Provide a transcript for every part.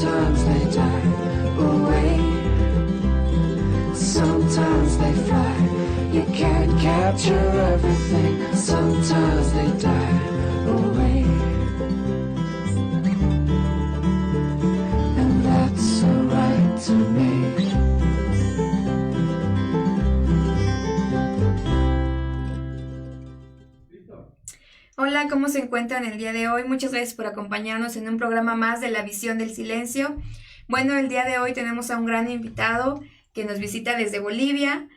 Sometimes they die away, sometimes they fly. You can't capture everything. Sometimes they die away, and that's alright to me. Hola, ¿cómo se encuentran el día de hoy? Muchas gracias por acompañarnos en un programa más de La Visión del Silencio. Bueno, el día de hoy tenemos a un gran invitado que nos visita desde Bolivia,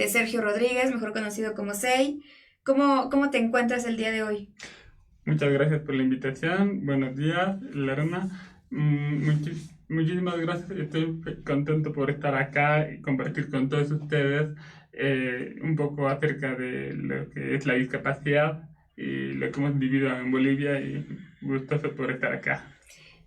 Sergio Rodríguez, mejor conocido como Sei. ¿Cómo te encuentras el día de hoy? Muchas gracias por la invitación. Buenos días, Lorena. Muchísimas gracias. Estoy contento por estar acá y compartir con todos ustedes un poco acerca de lo que es la discapacidad y lo que hemos vivido en Bolivia, y gustoso por estar acá.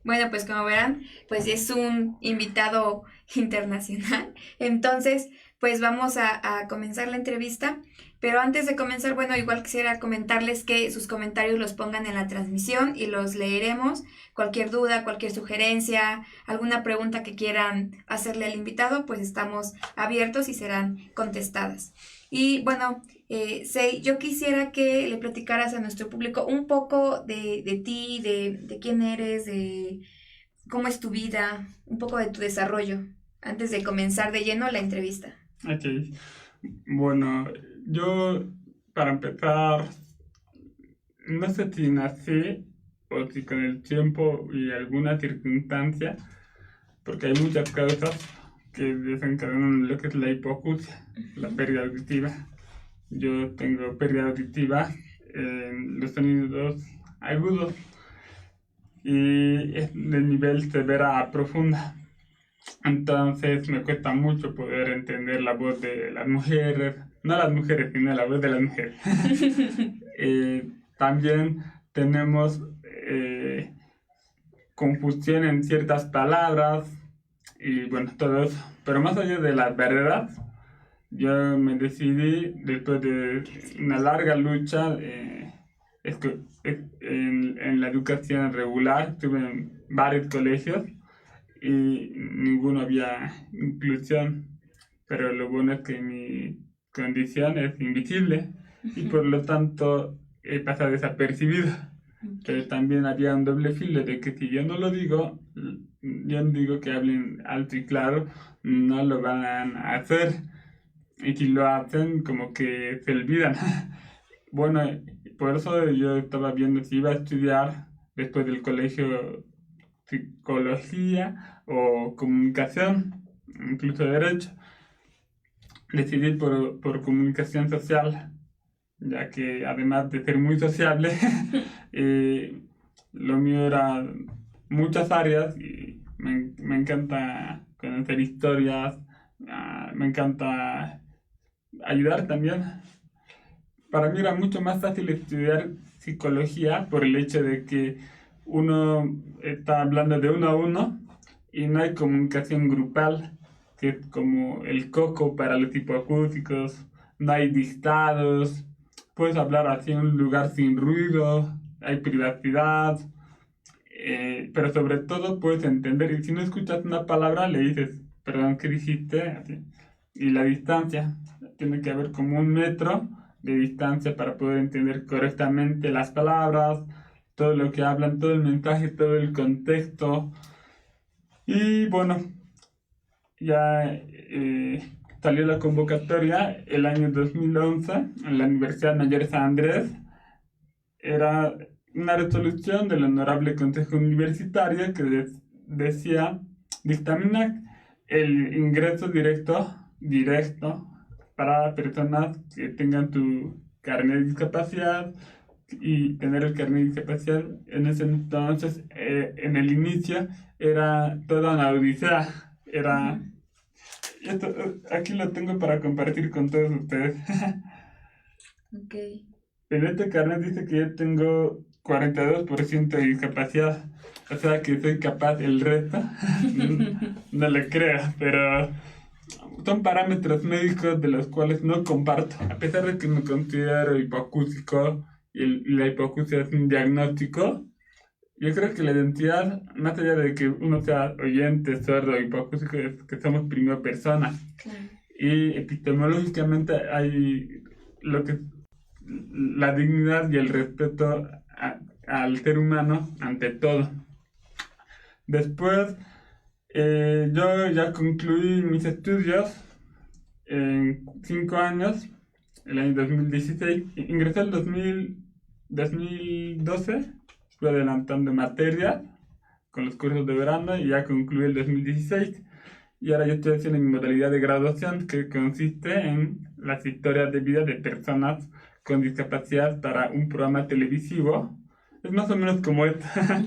Bueno, pues como verán, pues es un invitado internacional. Entonces, pues vamos a comenzar la entrevista. Pero antes de comenzar, bueno, igual quisiera comentarles que sus comentarios los pongan en la transmisión y los leeremos. Cualquier duda, cualquier sugerencia, alguna pregunta que quieran hacerle al invitado, pues estamos abiertos y serán contestadas. Y bueno, Sei, yo quisiera que le platicaras a nuestro público un poco de ti, de quién eres, de cómo es tu vida, un poco de tu desarrollo, antes de comenzar de lleno la entrevista. Ok. Bueno, yo, para empezar, no sé si nací o si con el tiempo y alguna circunstancia, porque hay muchas causas que desencadenan lo que es la hipoacusia, la pérdida auditiva. Yo tengo pérdida auditiva en los sonidos agudos y es de nivel severa a profunda. Entonces me cuesta mucho poder entender la voz de las mujeres, no las mujeres, sino la voz de las mujeres. También tenemos confusión en ciertas palabras y bueno, todo eso. Pero más allá de la verdad, yo me decidí, después de una larga lucha en la educación regular. Estuve en varios colegios y ninguno había inclusión, pero lo bueno es que mi condición es invisible y por lo tanto he pasado desapercibido. Pero también había un doble filo de que si yo no lo digo, yo no digo que hablen alto y claro, no lo van a hacer, y si lo hacen como que se olvidan. Bueno, por eso yo estaba viendo si iba a estudiar después del colegio psicología o comunicación, incluso derecho. Decidí por comunicación social, ya que además de ser muy sociable, lo mío era muchas áreas y me encanta conocer historias, me encanta ayudar también. Para mí era mucho más fácil estudiar psicología por el hecho de que uno está hablando de uno a uno y no hay comunicación grupal, que es como el coco para los hipoacúsicos. No hay dictados, puedes hablar así en un lugar sin ruido, hay privacidad, pero sobre todo puedes entender, y si no escuchas una palabra le dices, perdón, ¿qué dijiste? Así. Y la distancia, tiene que haber como 1 metro de distancia para poder entender correctamente las palabras, todo lo que hablan, todo el mensaje, todo el contexto. Y bueno, ya salió la convocatoria el año 2011 en la Universidad Mayor de San Andrés. Era una resolución del Honorable Consejo Universitario que decía, dictamina el ingreso directo para personas que tengan tu carnet de discapacidad, y tener el carnet de discapacidad en ese entonces, en el inicio, era toda una odisea. Esto, aquí lo tengo para compartir con todos ustedes. Okay. En este carnet dice que yo tengo 42% de discapacidad, o sea que soy capaz, el resto no le creo, pero son parámetros médicos de los cuales no comparto, a pesar de que me considero hipoacústico y la hipoacusia es un diagnóstico. Yo creo que la identidad, más allá de que uno sea oyente, sordo, hipoacústico, es que somos primero personas. Claro. Y epistemológicamente hay lo que la dignidad y el respeto al ser humano ante todo. Después, yo ya concluí mis estudios en 5 años, el año 2016. Ingresé el 2012, fui adelantando materias con los cursos de verano y ya concluí el 2016. Y ahora yo estoy haciendo mi modalidad de graduación, que consiste en las historias de vida de personas con discapacidad para un programa televisivo. Es más o menos como esta,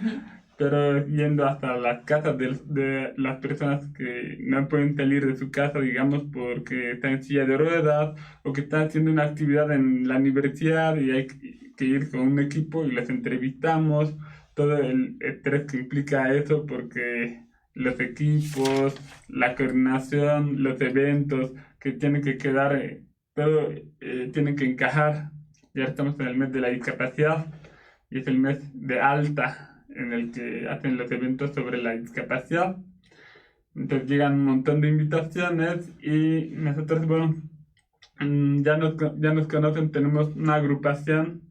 pero yendo hasta las casas de las personas que no pueden salir de su casa, digamos, porque están en silla de ruedas o que están haciendo una actividad en la universidad y hay que ir con un equipo y les entrevistamos. Todo el estrés que implica eso, porque los equipos, la coordinación, los eventos que tienen que quedar, todo tiene que encajar. Ya estamos en el mes de la discapacidad y es el mes de alta en el que hacen los eventos sobre la discapacidad. Entonces llegan un montón de invitaciones y nosotros, bueno, ya nos conocen, tenemos una agrupación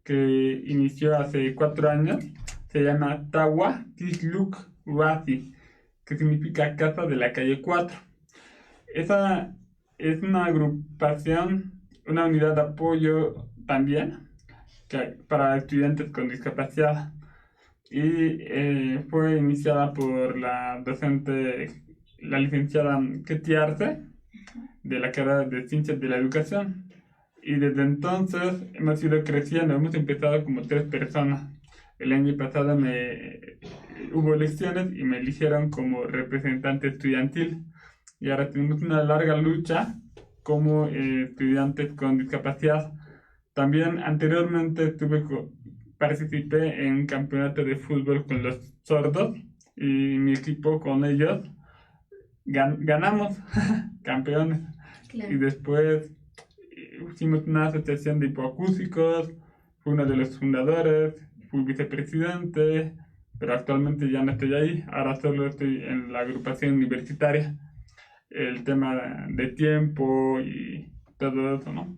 que inició hace 4 años, se llama Tawa Tisluk Wasi, que significa Casa de la Calle 4. Esa es una agrupación, una unidad de apoyo también para estudiantes con discapacidad. Y fue iniciada por la docente, la licenciada Ketty Arce, de la carrera de Ciencias de la Educación. Y desde entonces hemos ido creciendo, hemos empezado como 3 personas. El año pasado hubo elecciones y me eligieron como representante estudiantil. Y ahora tenemos una larga lucha como estudiantes con discapacidad. También anteriormente participé en un campeonato de fútbol con los sordos y mi equipo con ellos ganamos campeones. Claro. Y después hicimos una asociación de hipoacúsicos, fui uno de los fundadores, fui vicepresidente, pero actualmente ya no estoy ahí, ahora solo estoy en la agrupación universitaria. El tema de tiempo y todo eso, ¿no?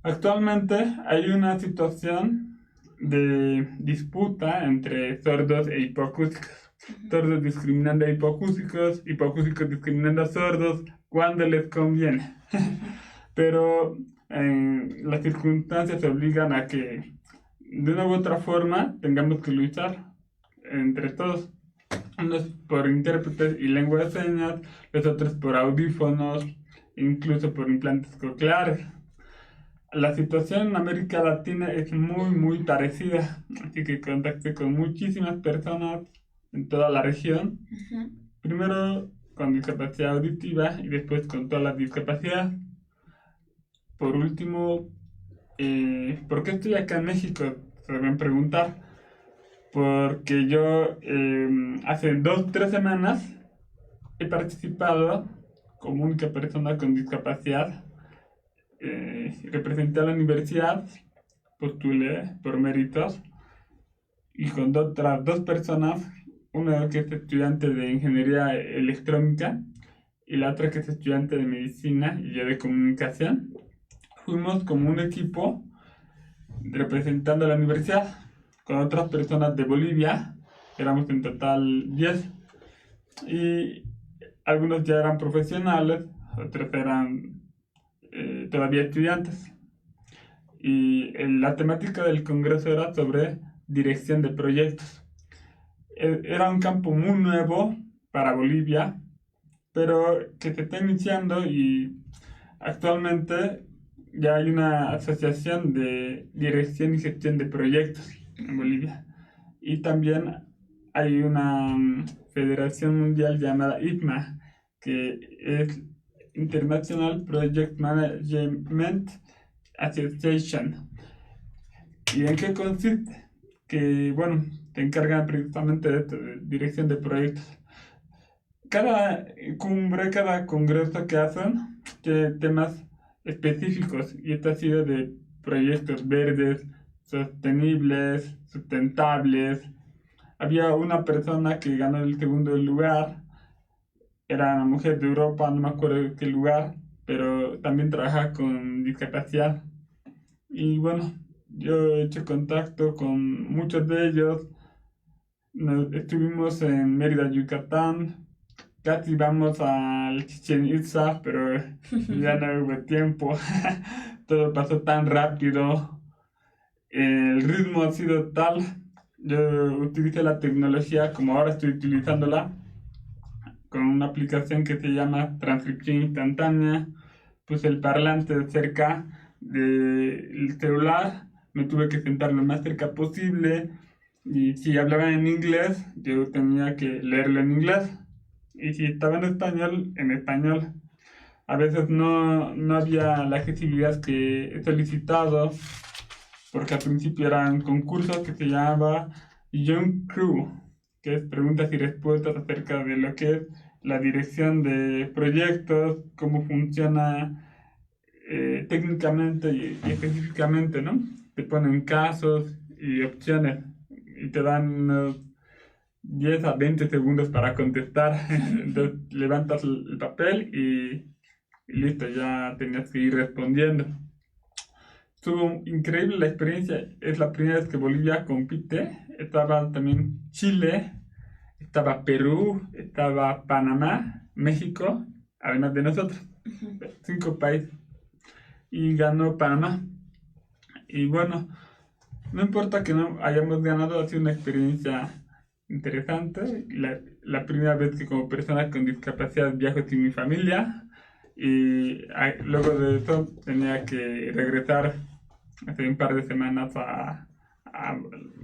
Actualmente hay una situación de disputa entre sordos e hipoacúsicos. Sordos discriminando a hipoacúsicos, hipoacúsicos discriminando a sordos cuando les conviene. Pero las circunstancias obligan a que de una u otra forma tengamos que luchar entre todos. Unos por intérpretes y lengua de señas, los otros por audífonos, incluso por implantes cocleares. La situación en América Latina es muy parecida, así que contacté con muchísimas personas en toda la región. Primero con discapacidad auditiva y después con todas las discapacidades. Por último, ¿por qué estoy acá en México? Se deben preguntar. Porque yo hace 2-3 semanas he participado como única persona con discapacidad. Representé a la universidad, postulé por méritos y con otras 2 personas, una que es estudiante de ingeniería electrónica y la otra que es estudiante de medicina y yo de comunicación, fuimos como un equipo representando a la universidad con otras personas de Bolivia. Éramos en total 10 y algunos ya eran profesionales, otros eran todavía estudiantes. Y la temática del congreso era sobre dirección de proyectos. Era un campo muy nuevo para Bolivia, pero que se está iniciando y actualmente ya hay una asociación de dirección y gestión de proyectos en Bolivia. Y también hay una federación mundial llamada IPMA, que es International Project Management Association. ¿Y en qué consiste? Que, bueno, te encargan precisamente de esto, de dirección de proyectos. Cada cumbre, cada congreso que hacen tiene temas específicos y esto ha sido de proyectos verdes, sostenibles, sustentables, había una persona que ganó el segundo lugar, era una mujer de Europa, no me acuerdo de qué lugar, pero también trabaja con discapacidad. Y bueno, yo he hecho contacto con muchos de ellos. Estuvimos en Mérida, Yucatán. Casi vamos al Chichén Itzá, pero ya no hubo tiempo. Todo pasó tan rápido. El ritmo ha sido tal. Yo utilicé la tecnología como ahora estoy utilizándola con una aplicación que se llama transcripción instantánea. Puse el parlante cerca del celular, me tuve que sentar lo más cerca posible y si hablaban en inglés, yo tenía que leerlo en inglés y si estaba en español, en español. A veces no había la accesibilidad que he solicitado porque al principio eran concursos que se llamaba Young Crew, que es preguntas y respuestas acerca de lo que es la dirección de proyectos, cómo funciona técnicamente y específicamente, ¿no? Te ponen casos y opciones y te dan unos 10 a 20 segundos para contestar. Entonces levantas el papel y listo, ya tenías que ir respondiendo. Estuvo increíble la experiencia, es la primera vez que Bolivia compite. Estaba también Chile, estaba Perú, estaba Panamá, México, además de nosotros, 5 países. Y ganó Panamá. Y bueno, no importa que no hayamos ganado, ha sido una experiencia interesante. La primera vez que como persona con discapacidad viajo sin mi familia. Y luego de eso tenía que regresar hace un par de semanas a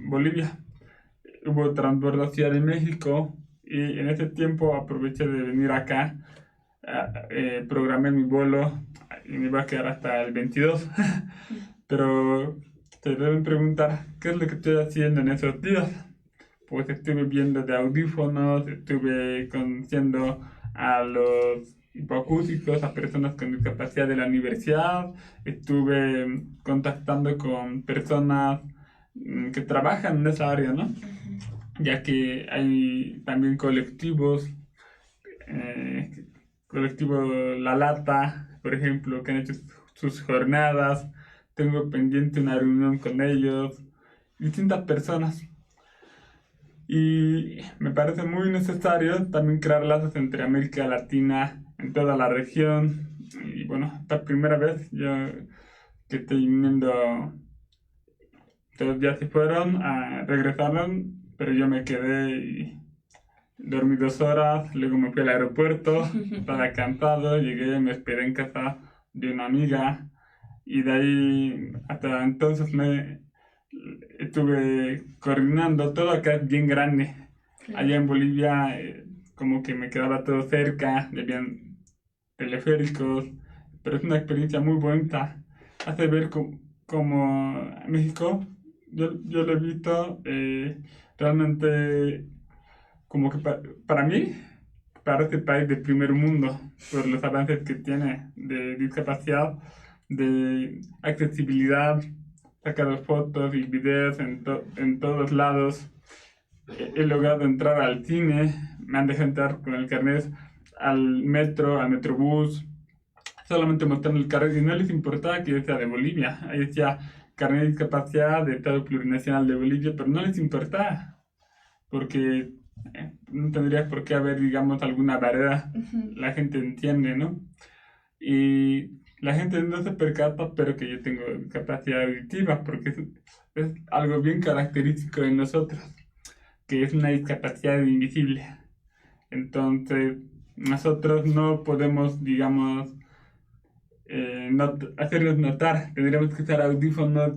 Bolivia. Hubo transbordo a Ciudad de México y en ese tiempo aproveché de venir acá. Programé mi vuelo y me iba a quedar hasta el 22. Pero te deben preguntar, ¿qué es lo que estoy haciendo en esos días? Pues estuve viendo de audífonos, estuve conociendo a los hipoacúsicos, a personas con discapacidad de la universidad, estuve contactando con personas que trabajan en esa área, ¿no? Ya que hay también colectivos, colectivo La Lata, por ejemplo, que han hecho sus jornadas. Tengo pendiente una reunión con ellos, distintas personas. Y me parece muy necesario también crear lazos entre América Latina, en toda la región. Y bueno, esta primera vez yo que estoy viniendo, todos ya se fueron, regresaron, pero yo me quedé y dormí 2 horas, luego me fui al aeropuerto, estaba cansado, llegué, me hospedé en casa de una amiga y de ahí hasta entonces me estuve coordinando. Todo acá es bien grande. Allá en Bolivia como que me quedaba todo cerca, habían teleféricos, pero es una experiencia muy bonita. Hace ver como México, yo lo he visto realmente como que para mí parece país del primer mundo por los avances que tiene de discapacidad, de accesibilidad. He sacado fotos y videos en todos lados. He logrado entrar al cine, me han dejado entrar con el carnet al metro, al metrobús, solamente mostrando el carnet y no les importaba que yo sea de Bolivia. Ahí decía carnet de discapacidad de Estado Plurinacional de Bolivia, pero no les importaba porque no tendría por qué haber, digamos, alguna barrera. La gente entiende, ¿no? Y la gente no se percata, pero que yo tengo capacidad auditiva, porque es algo bien característico de nosotros, que es una discapacidad invisible. Entonces, nosotros no podemos, digamos, hacerlos notar. Tendríamos que usar audífonos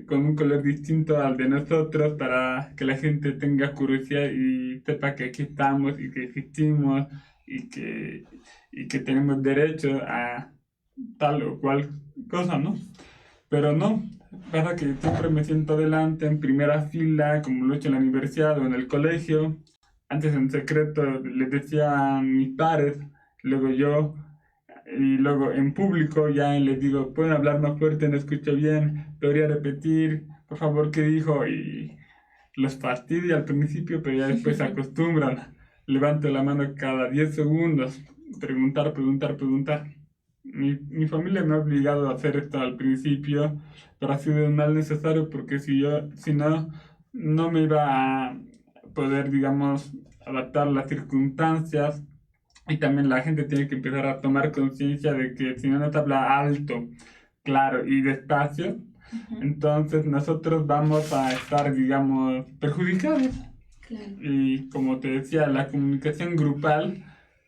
con un color distinto al de nosotros para que la gente tenga curiosidad y sepa que aquí estamos y que existimos y que tenemos derecho a tal o cual cosa, ¿no? Pero no, pasa que siempre me siento adelante, en primera fila, como lo he hecho en la universidad o en el colegio. Antes en secreto les decía a mis pares, luego yo, y luego en público ya les digo, pueden hablar más fuerte, no escucho bien, podría repetir, por favor, ¿qué dijo? Y los fastidia al principio, pero ya después se acostumbran. Levanto la mano cada 10 segundos, preguntar, preguntar, preguntar. Mi familia me ha obligado a hacer esto al principio, pero ha sido un mal necesario porque si no, no me iba a poder, digamos, adaptar a las circunstancias. Y también la gente tiene que empezar a tomar conciencia de que si no te habla alto, claro y despacio, Ujú. entonces nosotros vamos a estar, digamos, perjudicados. Claro. Y como te decía, la comunicación grupal,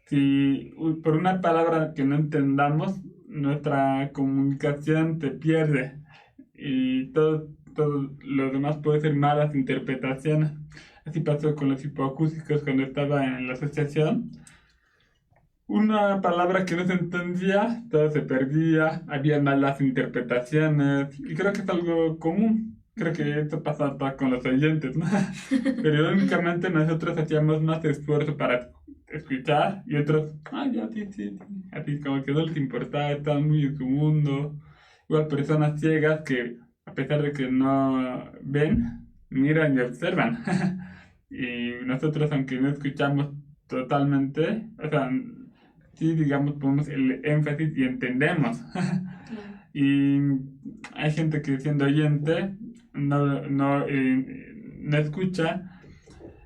si por una palabra que no entendamos, nuestra comunicación se pierde y todo lo demás puede ser malas interpretaciones. Así pasó con los hipoacústicos cuando estaba en la asociación. Una palabra que no se entendía, todo se perdía, había malas interpretaciones y creo que es algo común. Creo que esto pasa hasta con los oyentes, ¿no? Pero únicamente nosotros hacíamos más esfuerzo para escuchar y otros, ya, sí, sí, sí. A ti como que no les importaba, estaban muy en su mundo. Igual personas ciegas que a pesar de que no ven, miran y observan. Y nosotros, aunque no escuchamos totalmente, o sea, sí, digamos, ponemos el énfasis y entendemos. Claro. Y hay gente que siendo oyente no escucha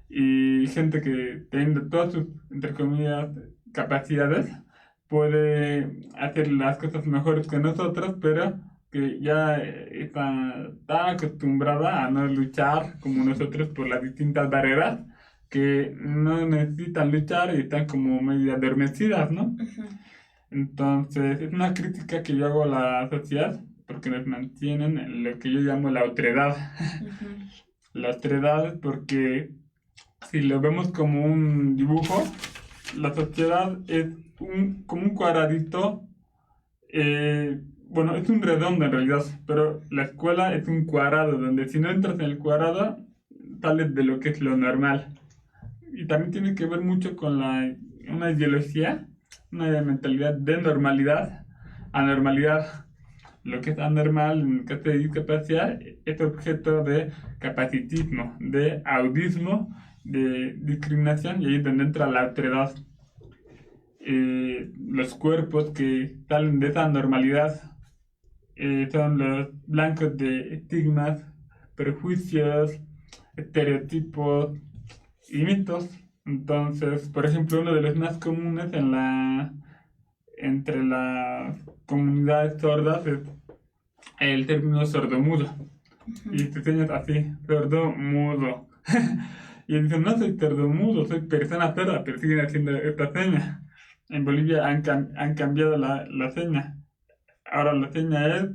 y gente que teniendo todas sus, entre comillas, capacidades puede hacer las cosas mejores que nosotros, pero que ya está acostumbrada a no luchar como nosotros por las distintas barreras que no necesitan luchar y están como medio adormecidas, ¿no? Ujú. Entonces, es una crítica que yo hago a la sociedad porque nos mantienen en lo que yo llamo la otredad. Ujú. La otredad porque si lo vemos como un dibujo, la sociedad es como un cuadradito, bueno, es un redondo en realidad, pero la escuela es un cuadrado, donde si no entras en el cuadrado, sales de lo que es lo normal. Y también tiene que ver mucho con una ideología, una mentalidad de normalidad, anormalidad. Lo que es anormal en el caso de discapacidad es objeto de capacitismo, de audismo, de discriminación y ahí es donde entra la otredad. Los cuerpos que salen de esa normalidad son los blancos de estigmas, prejuicios, estereotipos y mitos. Entonces, por ejemplo, uno de los más comunes entre las comunidades sordas es el término sordomudo. Y te enseñas así, sordomudo. Y dicen, no soy sordomudo, soy persona sorda, pero siguen haciendo esta seña. En Bolivia han cambiado la seña. Ahora la seña es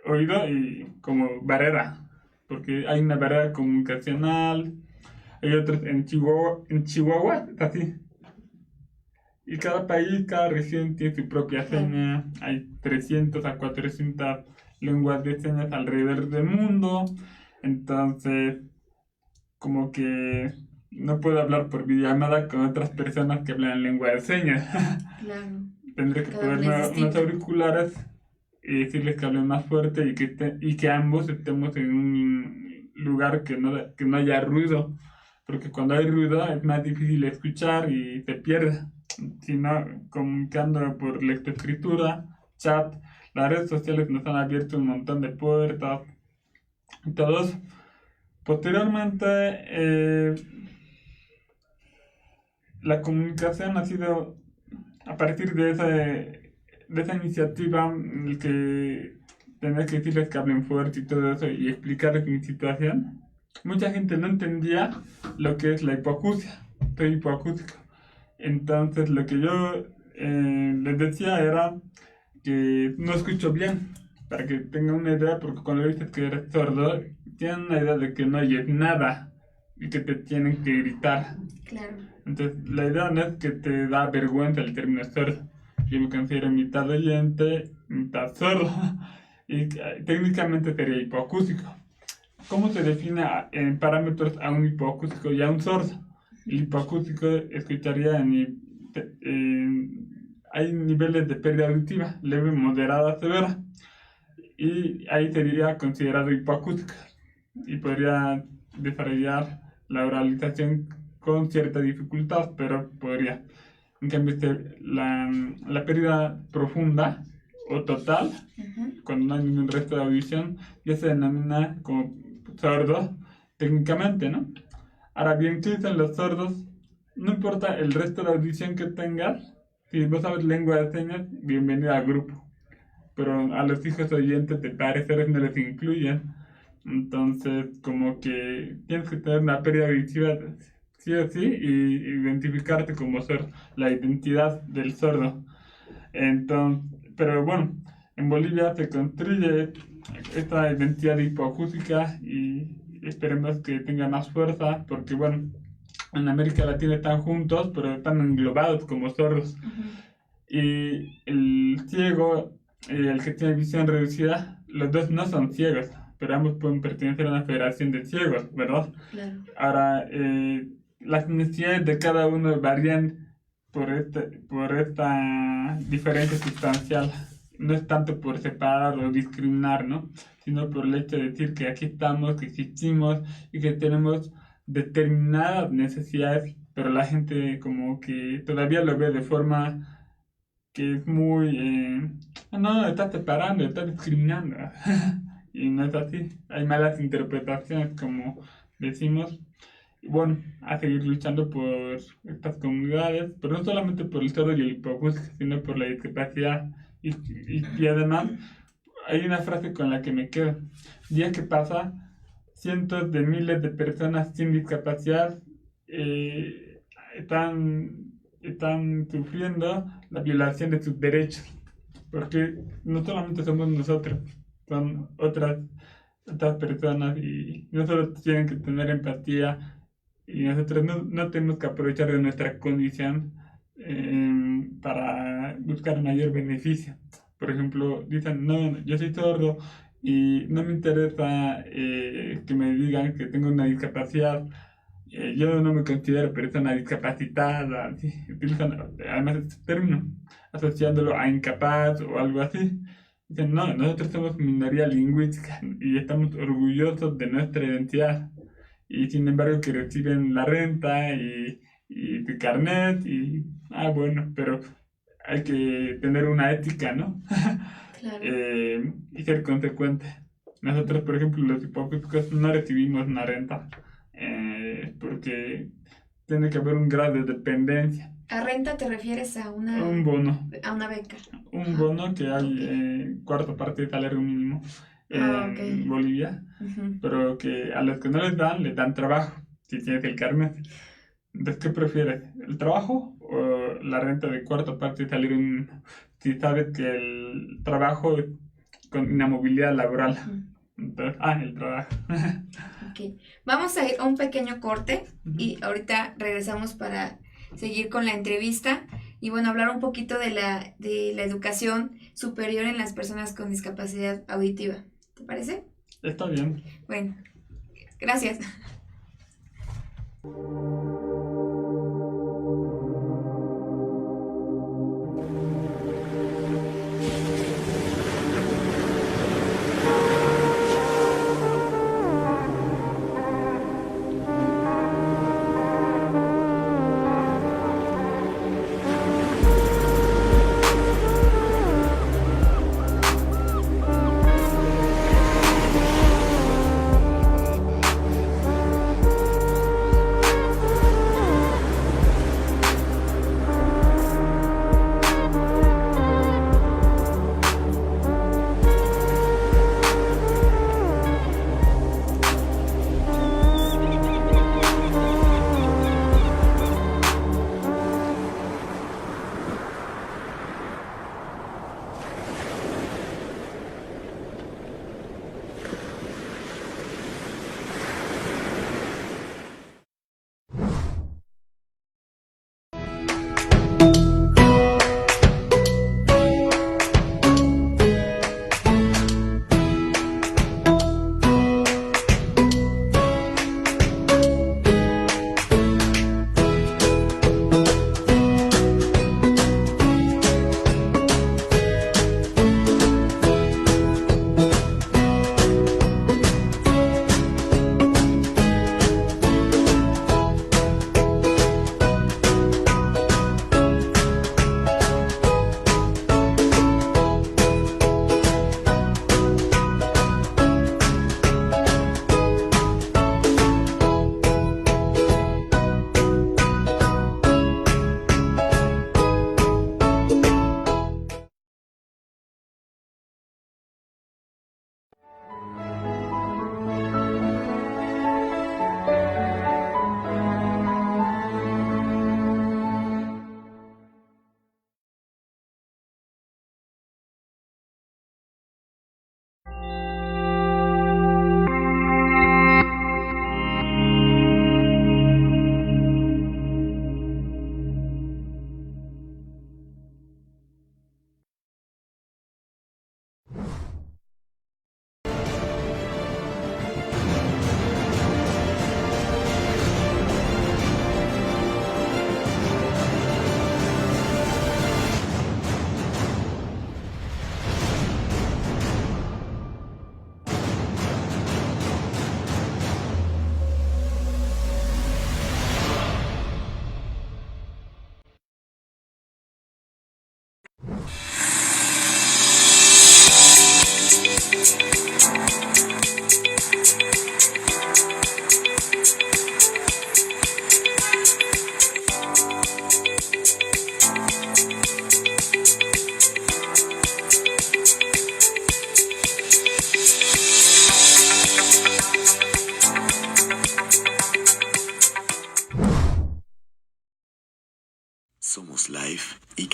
oído y como barrera, porque hay una barrera comunicacional, hay otros en Chihuahua es así. Y cada país, cada región tiene su propia seña. Hay 300 a 400 lenguas de señas alrededor del mundo. Entonces, como que no puedo hablar por videollamada con otras personas que hablan lengua de señas. Claro. Tendré que Cada uno es ponerme unos distinto. auriculares y decirles que hablen más fuerte y que ambos estemos en un lugar que no haya ruido. Porque cuando hay ruido es más difícil escuchar y se pierde. Sino comunicando por lectoescritura, chat, las redes sociales nos han abierto un montón de puertas y todo eso. Posteriormente, la comunicación ha sido a partir de esa iniciativa en el que tener que decirles que hablen fuerte y todo eso y explicarles mi situación. Mucha gente no entendía lo que es la hipoacusia. Soy hipoacústico. Entonces lo que yo les decía era que no escucho bien, para que tengan una idea, porque cuando dices que eres sordo, tienen una idea de que no oyes nada y que te tienen que gritar. Claro. Entonces la idea no es que te da vergüenza el término sordo. Yo me considero mitad oyente, mitad sordo y técnicamente sería hipoacústico. ¿Cómo se define en parámetros a un hipoacústico y a un sordo? El hipoacústico escucharía hay niveles de pérdida auditiva, leve, moderada, severa, y ahí sería considerado hipoacústico y podría desarrollar la oralización con cierta dificultad, pero podría. En cambio, la pérdida profunda o total, Ujú. cuando no hay ningún resto de audición, ya se denomina como sordo técnicamente, ¿no? Ahora bien, ¿qué dicen los sordos? No importa el resto de audición que tengas, si vos sabes lengua de señas, bienvenido al grupo. Pero a los hijos oyentes de pareceres no les incluyen. Entonces, como que tienes que tener una pérdida auditiva sí o sí y identificarte como sordo, la identidad del sordo. Entonces, pero bueno, en Bolivia se construye esta identidad hipoacústica y esperemos que tenga más fuerza porque bueno, en América Latina están juntos, pero están englobados como sordos. Ujú. Y el ciego y el que tiene visión reducida, los dos no son ciegos, pero ambos pueden pertenecer a una federación de ciegos, ¿verdad? Claro. Ahora, las necesidades de cada uno varían por esta diferencia sustancial. No es tanto por separar o discriminar, ¿no? Sino por el hecho de decir que aquí estamos, que existimos y que tenemos determinadas necesidades, pero la gente como que todavía lo ve de forma que es muy... no, estás separando, estás discriminando. Y no es así. Hay malas interpretaciones, como decimos. Y bueno, a seguir luchando por estas comunidades, pero no solamente por el sordo y el hipoacústico, sino por la discapacidad. Y además, hay una frase con la que me quedo. Día que pasa, cientos de miles de personas sin discapacidad están sufriendo la violación de sus derechos. Porque no solamente somos nosotros, son otras personas y nosotros tienen que tener empatía y nosotros no tenemos que aprovechar de nuestra condición para buscar mayor beneficio. Por ejemplo, dicen, no, yo soy sordo y no me interesa que me digan que tengo una discapacidad. Yo no me considero persona discapacitada, así. Utilizan además este término, asociándolo a incapaz o algo así. Dicen, no, nosotros somos minoría lingüística y estamos orgullosos de nuestra identidad. Y sin embargo que reciben la renta y tu carnet bueno, pero hay que tener una ética, ¿no? Claro. Y ser consecuente. Nosotros, por ejemplo, los hipócritas no recibimos una renta porque tiene que haber un grado de dependencia. ¿A renta te refieres a Un bono. a una beca? Un bono que hay cuarta parte de salario mínimo en Ok. Bolivia, Ujú. pero que a los que no les dan trabajo, si tienes el carnet. Entonces, ¿qué prefieres? ¿El trabajo o la renta de cuarta parte de salario mínimo? Si sabes que el trabajo es con inamovilidad laboral. Ujú. Entonces, el trabajo. Ok. Vamos a ir a un pequeño corte y ahorita regresamos para seguir con la entrevista y bueno, hablar un poquito de la educación superior en las personas con discapacidad auditiva. ¿Te parece? Está bien. Bueno, gracias.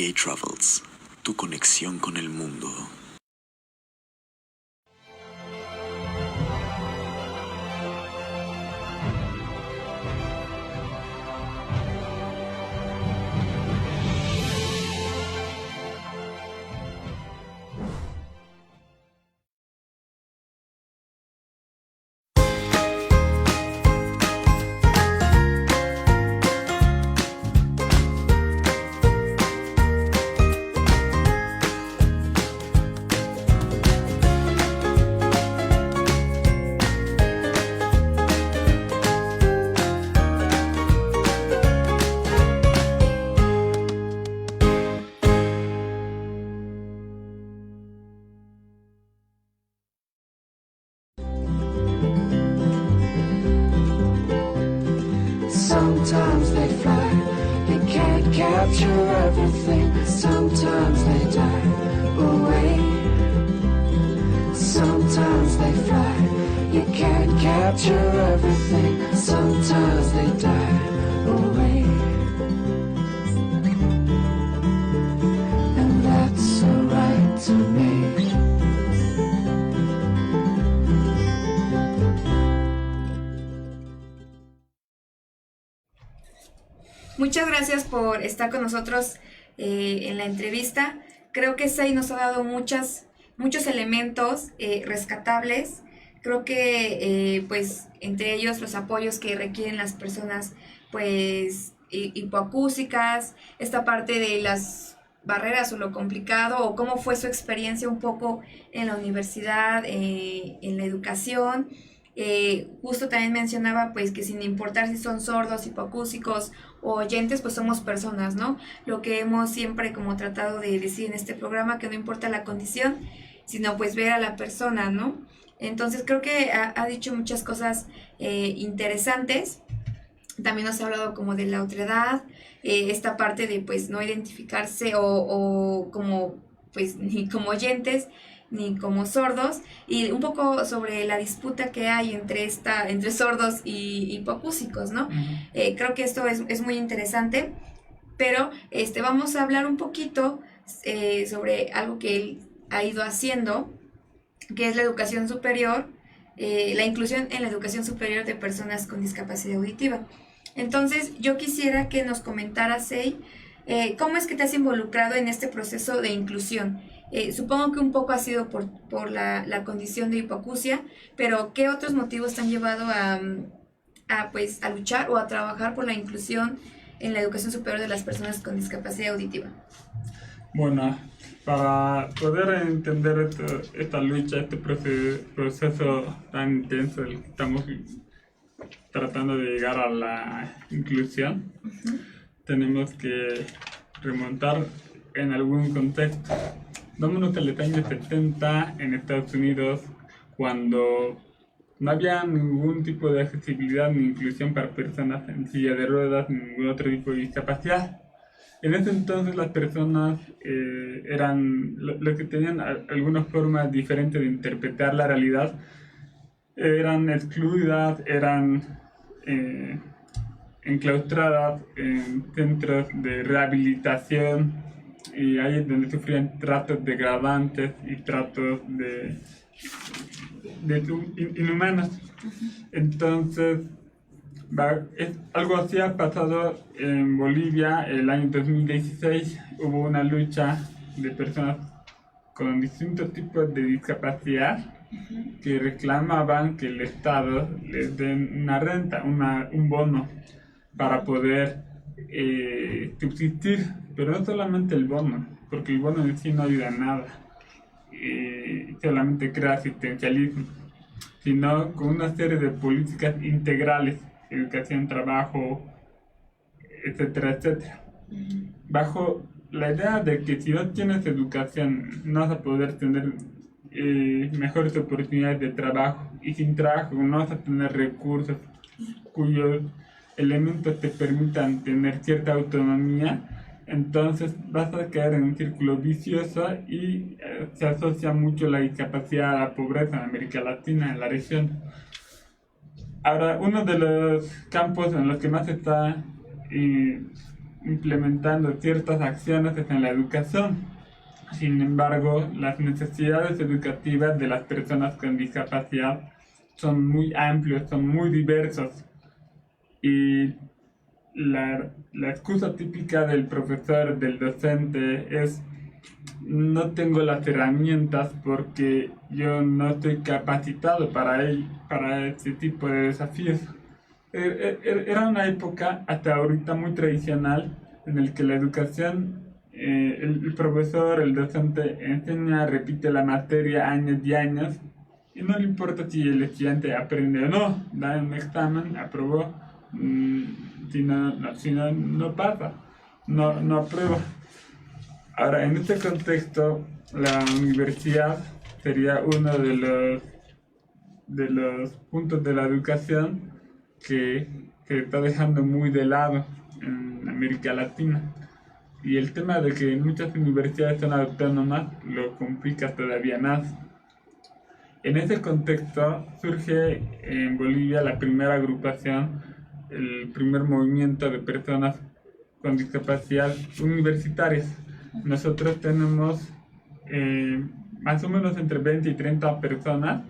Gay Travels, tu conexión con el mundo. Sometimes they fly, you can't capture everything. Sometimes they die away. Sometimes they fly, you can't capture everything. Sometimes they die away. And that's alright to me. Muchas gracias por estar con nosotros en la entrevista. Creo que Sei nos ha dado muchos elementos rescatables. Creo que pues entre ellos los apoyos que requieren las personas pues hipoacúsicas, esta parte de las barreras o lo complicado o cómo fue su experiencia un poco en la universidad, en la educación. Justo también mencionaba pues que sin importar si son sordos, hipoacúsicos o oyentes, pues somos personas, ¿no? Lo que hemos siempre como tratado de decir en este programa, que no importa la condición, sino pues ver a la persona, ¿no? Entonces creo que ha dicho muchas cosas interesantes. También nos ha hablado como de la otredad, esta parte de pues no identificarse o como pues ni como oyentes ni como sordos, y un poco sobre la disputa que hay entre sordos y hipoacúsicos, ¿no? Creo que esto es muy interesante, pero vamos a hablar un poquito sobre algo que él ha ido haciendo, que es la educación superior, la inclusión en la educación superior de personas con discapacidad auditiva. Entonces, yo quisiera que nos comentara, Sei, ¿cómo es que te has involucrado en este proceso de inclusión? Supongo que un poco ha sido por la condición de hipoacusia, pero ¿qué otros motivos te han llevado a luchar o a trabajar por la inclusión en la educación superior de las personas con discapacidad auditiva? Bueno, para poder entender esta lucha, este proceso tan intenso del que estamos tratando de llegar a la inclusión, tenemos que remontar en algún contexto. Vámonos al año 70 en Estados Unidos, cuando no había ningún tipo de accesibilidad ni inclusión para personas en silla de ruedas, ni ningún otro tipo de discapacidad. En ese entonces las personas eran los que tenían alguna forma diferente de interpretar la realidad, eran excluidas, eran enclaustradas en centros de rehabilitación, y ahí es donde sufrían tratos degradantes y tratos inhumanos. Entonces, algo así ha pasado en Bolivia. El año 2016 hubo una lucha de personas con distintos tipos de discapacidad que reclamaban que el Estado les dé una renta, un bono para poder subsistir, pero no solamente el bono, porque el bono en sí no ayuda a nada, solamente crea asistencialismo, sino con una serie de políticas integrales, educación, trabajo, etcétera, etcétera, bajo la idea de que si no tienes educación no vas a poder tener mejores oportunidades de trabajo, y sin trabajo no vas a tener recursos cuyos elementos te permitan tener cierta autonomía. Entonces vas a caer en un círculo vicioso y se asocia mucho la discapacidad a la pobreza en América Latina, en la región. Ahora, uno de los campos en los que más se está implementando ciertas acciones en la educación. Sin embargo, las necesidades educativas de las personas con discapacidad son muy amplios, son muy diversos. Y la excusa típica del profesor, del docente, es: no tengo las herramientas porque yo no estoy capacitado para ese tipo de desafíos. Era una época hasta ahorita muy tradicional en el que la educación, el profesor, el docente enseña, repite la materia años y años y no le importa si el estudiante aprende o no, da un examen, aprobó, si no, no pasa, no aprueba. Ahora, en este contexto, la universidad sería uno de los puntos de la educación que está dejando muy de lado en América Latina. Y el tema de que muchas universidades son autónomas lo complica todavía más. En ese contexto surge en Bolivia la primera agrupación, el primer movimiento de personas con discapacidad universitarias. Nosotros tenemos más o menos entre 20 y 30 personas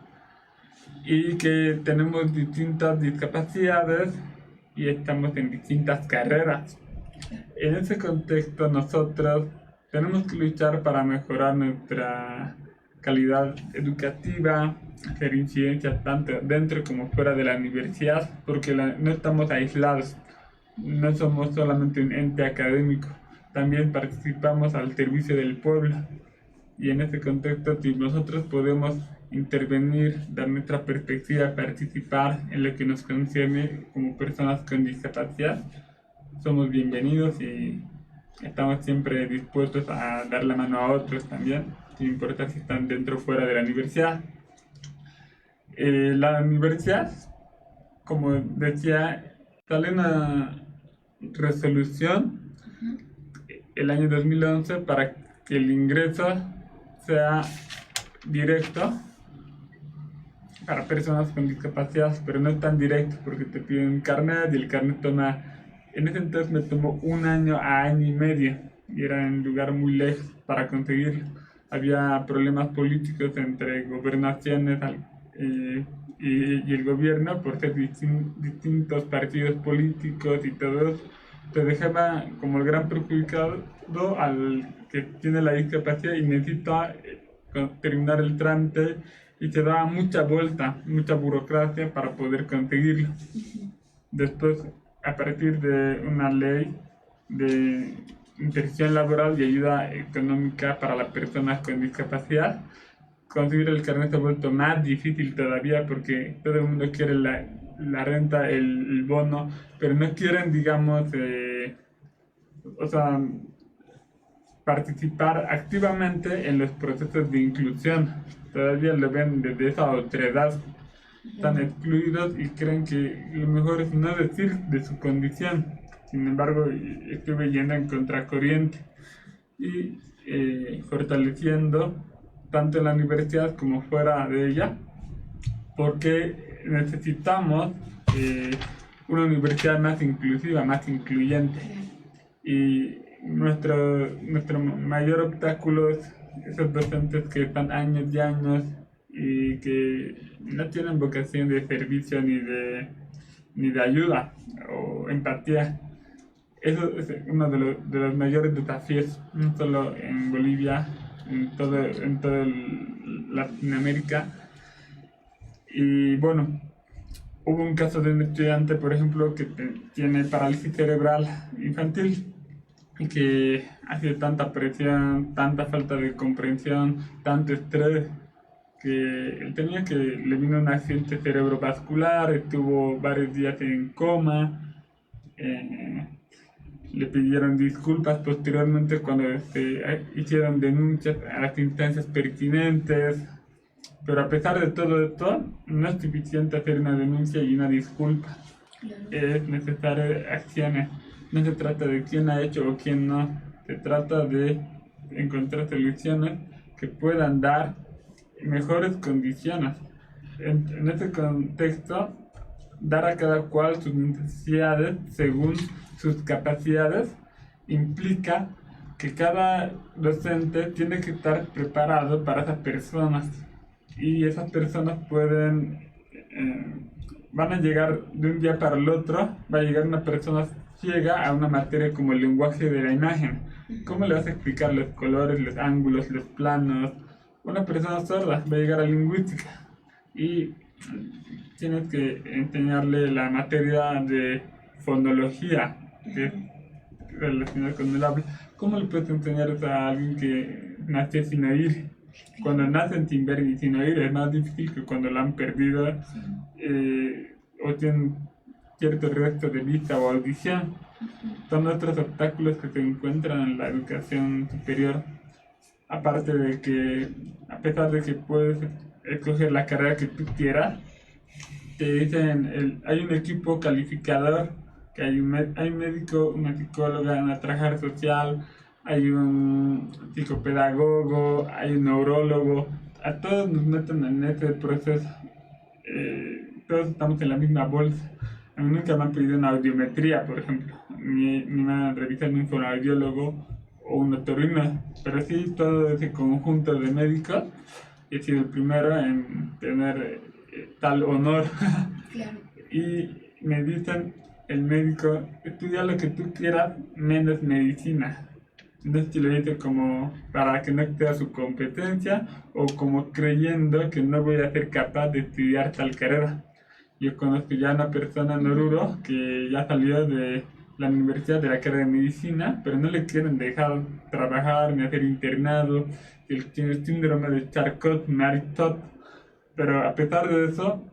y que tenemos distintas discapacidades y estamos en distintas carreras. En ese contexto nosotros tenemos que luchar para mejorar nuestra calidad educativa, hacer incidencias tanto dentro como fuera de la universidad, porque no estamos aislados, no somos solamente un ente académico, también participamos al servicio del pueblo. Y en ese contexto, si nosotros podemos intervenir, dar nuestra perspectiva, participar en lo que nos concierne como personas con discapacidad, somos bienvenidos y estamos siempre dispuestos a dar la mano a otros también, sin importar si están dentro o fuera de la universidad. La universidad, como decía, sale una resolución el año 2011 para que el ingreso sea directo para personas con discapacidad, pero no tan directo porque te piden un carnet y el carnet toma, en ese entonces me tomó 1 año a año y medio y era en un lugar muy lejos para conseguirlo. Había problemas políticos entre gobernaciones y el gobierno por ser distintos partidos políticos y todo eso. Te dejaba como el gran perjudicado al que tiene la discapacidad y necesita terminar el trámite y te daba mucha vuelta, mucha burocracia para poder conseguirlo. Después, a partir de una ley de inserción laboral y ayuda económica para las personas con discapacidad, conseguir el carnet se ha vuelto más difícil todavía porque todo el mundo quiere la renta, el bono, pero no quieren, digamos, participar activamente en los procesos de inclusión. Todavía lo ven desde esa otredad. Están excluidos y creen que lo mejor es no decir de su condición. Sin embargo, estuve yendo en contracorriente y fortaleciendo tanto en la universidad como fuera de ella, porque necesitamos una universidad más inclusiva, más incluyente. Y nuestro mayor obstáculo es esos docentes que están años y años y que no tienen vocación de servicio ni de ayuda o empatía. Eso es uno de los mayores desafíos, no solo en Bolivia, en todo Latinoamérica. Y bueno, hubo un caso de un estudiante, por ejemplo, que tiene parálisis cerebral infantil y que ha sido tanta presión, tanta falta de comprensión, tanto estrés, que él le vino un accidente cerebrovascular, estuvo varios días en coma, le pidieron disculpas posteriormente cuando se hicieron denuncias a las instancias pertinentes, pero a pesar de todo esto, no es suficiente hacer una denuncia y una disculpa. Es necesario acciones. No se trata de quién ha hecho o quién no. Se trata de encontrar soluciones que puedan dar mejores condiciones. En este contexto, dar a cada cual sus necesidades según sus capacidades implica que cada docente tiene que estar preparado para esas personas y esas personas van a llegar de un día para el otro, va a llegar una persona ciega a una materia como el lenguaje de la imagen. ¿Cómo le vas a explicar los colores, los ángulos, los planos? Una persona sorda va a llegar a lingüística y tienes que enseñarle la materia de fonología, que es relacionada con el habla. ¿Cómo le puedes enseñar eso a alguien que nace sin oír? Cuando nacen sin ver y sin oír es más difícil que cuando lo han perdido o tienen ciertos restos de vista o audición. Son otros obstáculos que se encuentran en la educación superior. Aparte de que, a pesar de que puedes escoger la carrera que tú quieras, te dicen, hay un equipo calificador, que hay un médico, una psicóloga, una trabajadora social, hay un psicopedagogo, hay un neurólogo. A todos nos meten en ese proceso. Todos estamos en la misma bolsa. A mí nunca me han pedido una audiometría, por ejemplo. Ni me han revisado un fonoaudiólogo o un otorrino, pero sí todo ese conjunto de médicos. He sido el primero en tener tal honor. Claro. Y me dicen, el médico, estudia lo que tú quieras, menos medicina. Entonces lo dice como para que no exceda su competencia o como creyendo que no voy a ser capaz de estudiar tal carrera. Yo conozco ya una persona en Oruro que ya salió de la universidad de la carrera de medicina, pero no le quieren dejar trabajar ni hacer internado. Él tiene el síndrome de Charcot-Marie-Tooth, pero a pesar de eso,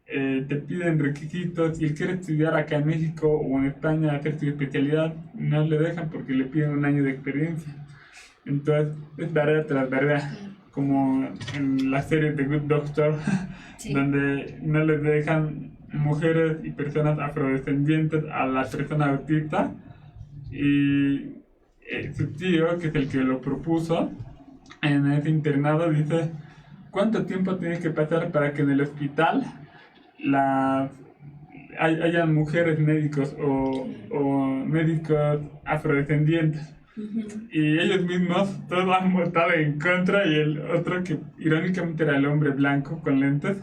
te piden requisitos y él quiere estudiar acá en México o en España, hacer su especialidad, no le dejan porque le piden un año de experiencia. Entonces, es barrera tras barrera, como en la serie The Good Doctor, Sí. donde no les dejan mujeres y personas afrodescendientes a la persona autista, y su tío, que es el que lo propuso, en ese internado dice, ¿cuánto tiempo tiene que pasar para que en el hospital hayan mujeres médicos o médicos afrodescendientes? Y ellos mismos todos han votado en contra, y el otro, que irónicamente era el hombre blanco con lentes,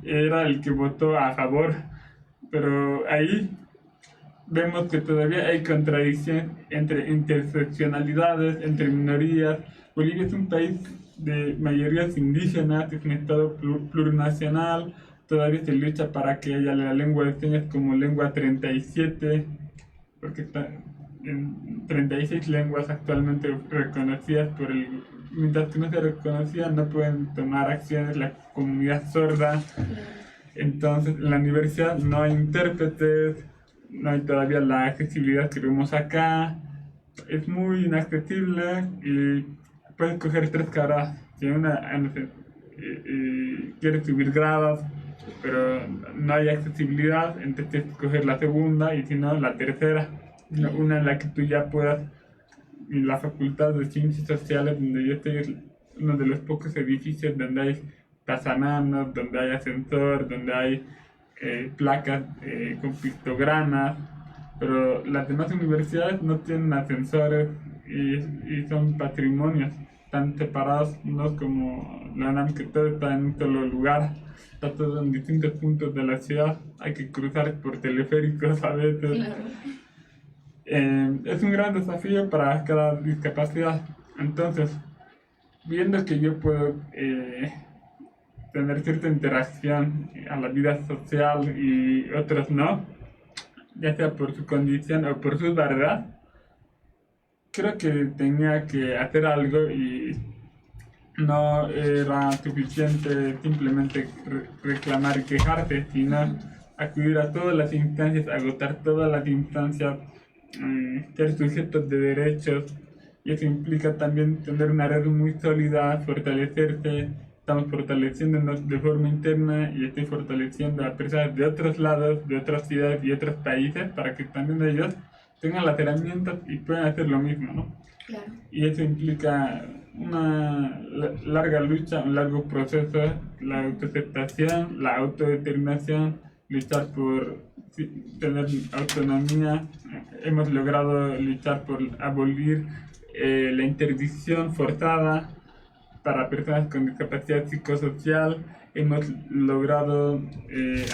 era el que votó a favor. Pero ahí vemos que todavía hay contradicción entre interseccionalidades, entre minorías. Bolivia es un país de mayorías indígenas, es un estado plurinacional, todavía se lucha para que haya la lengua de señas como lengua 37, porque está en 36 lenguas actualmente reconocidas mientras que no se reconocían, no pueden tomar acciones la comunidad sorda. Entonces en la universidad no hay intérpretes, no hay todavía la accesibilidad que vemos acá, es muy inaccesible y puedes coger 3 carreras. Si quieres subir grados, pero no hay accesibilidad, entonces tienes que coger la segunda y si no, la tercera. Una en la que tú ya puedas, en la Facultad de Ciencias Sociales, donde yo estoy, es uno de los pocos edificios donde hay pasamanos, donde hay ascensor, donde hay placas con pictogramas, pero las demás universidades no tienen ascensores y son patrimonios, están separados, no es como la UNAM, que todo está en un solo lugar, está todo en distintos puntos de la ciudad, hay que cruzar por teleféricos a veces. Claro. Es un gran desafío para cada discapacidad. Entonces, viendo que yo puedo tener cierta interacción a la vida social y otros no, ya sea por su condición o por sus barreras, creo que tenía que hacer algo y no era suficiente simplemente reclamar y quejarse, sino acudir a todas las instancias, agotar todas las instancias, ser sujetos de derechos, y eso implica también tener una red muy sólida, fortalecerse. Estamos fortaleciéndonos de forma interna y estoy fortaleciendo a personas de otros lados, de otras ciudades y otros países para que también ellos tengan las herramientas y puedan hacer lo mismo, ¿no? Claro. Y eso implica una larga lucha, un largo proceso, la autoaceptación, la autodeterminación, luchar por tener autonomía. Hemos logrado luchar por abolir la interdicción forzada para personas con discapacidad psicosocial. Hemos logrado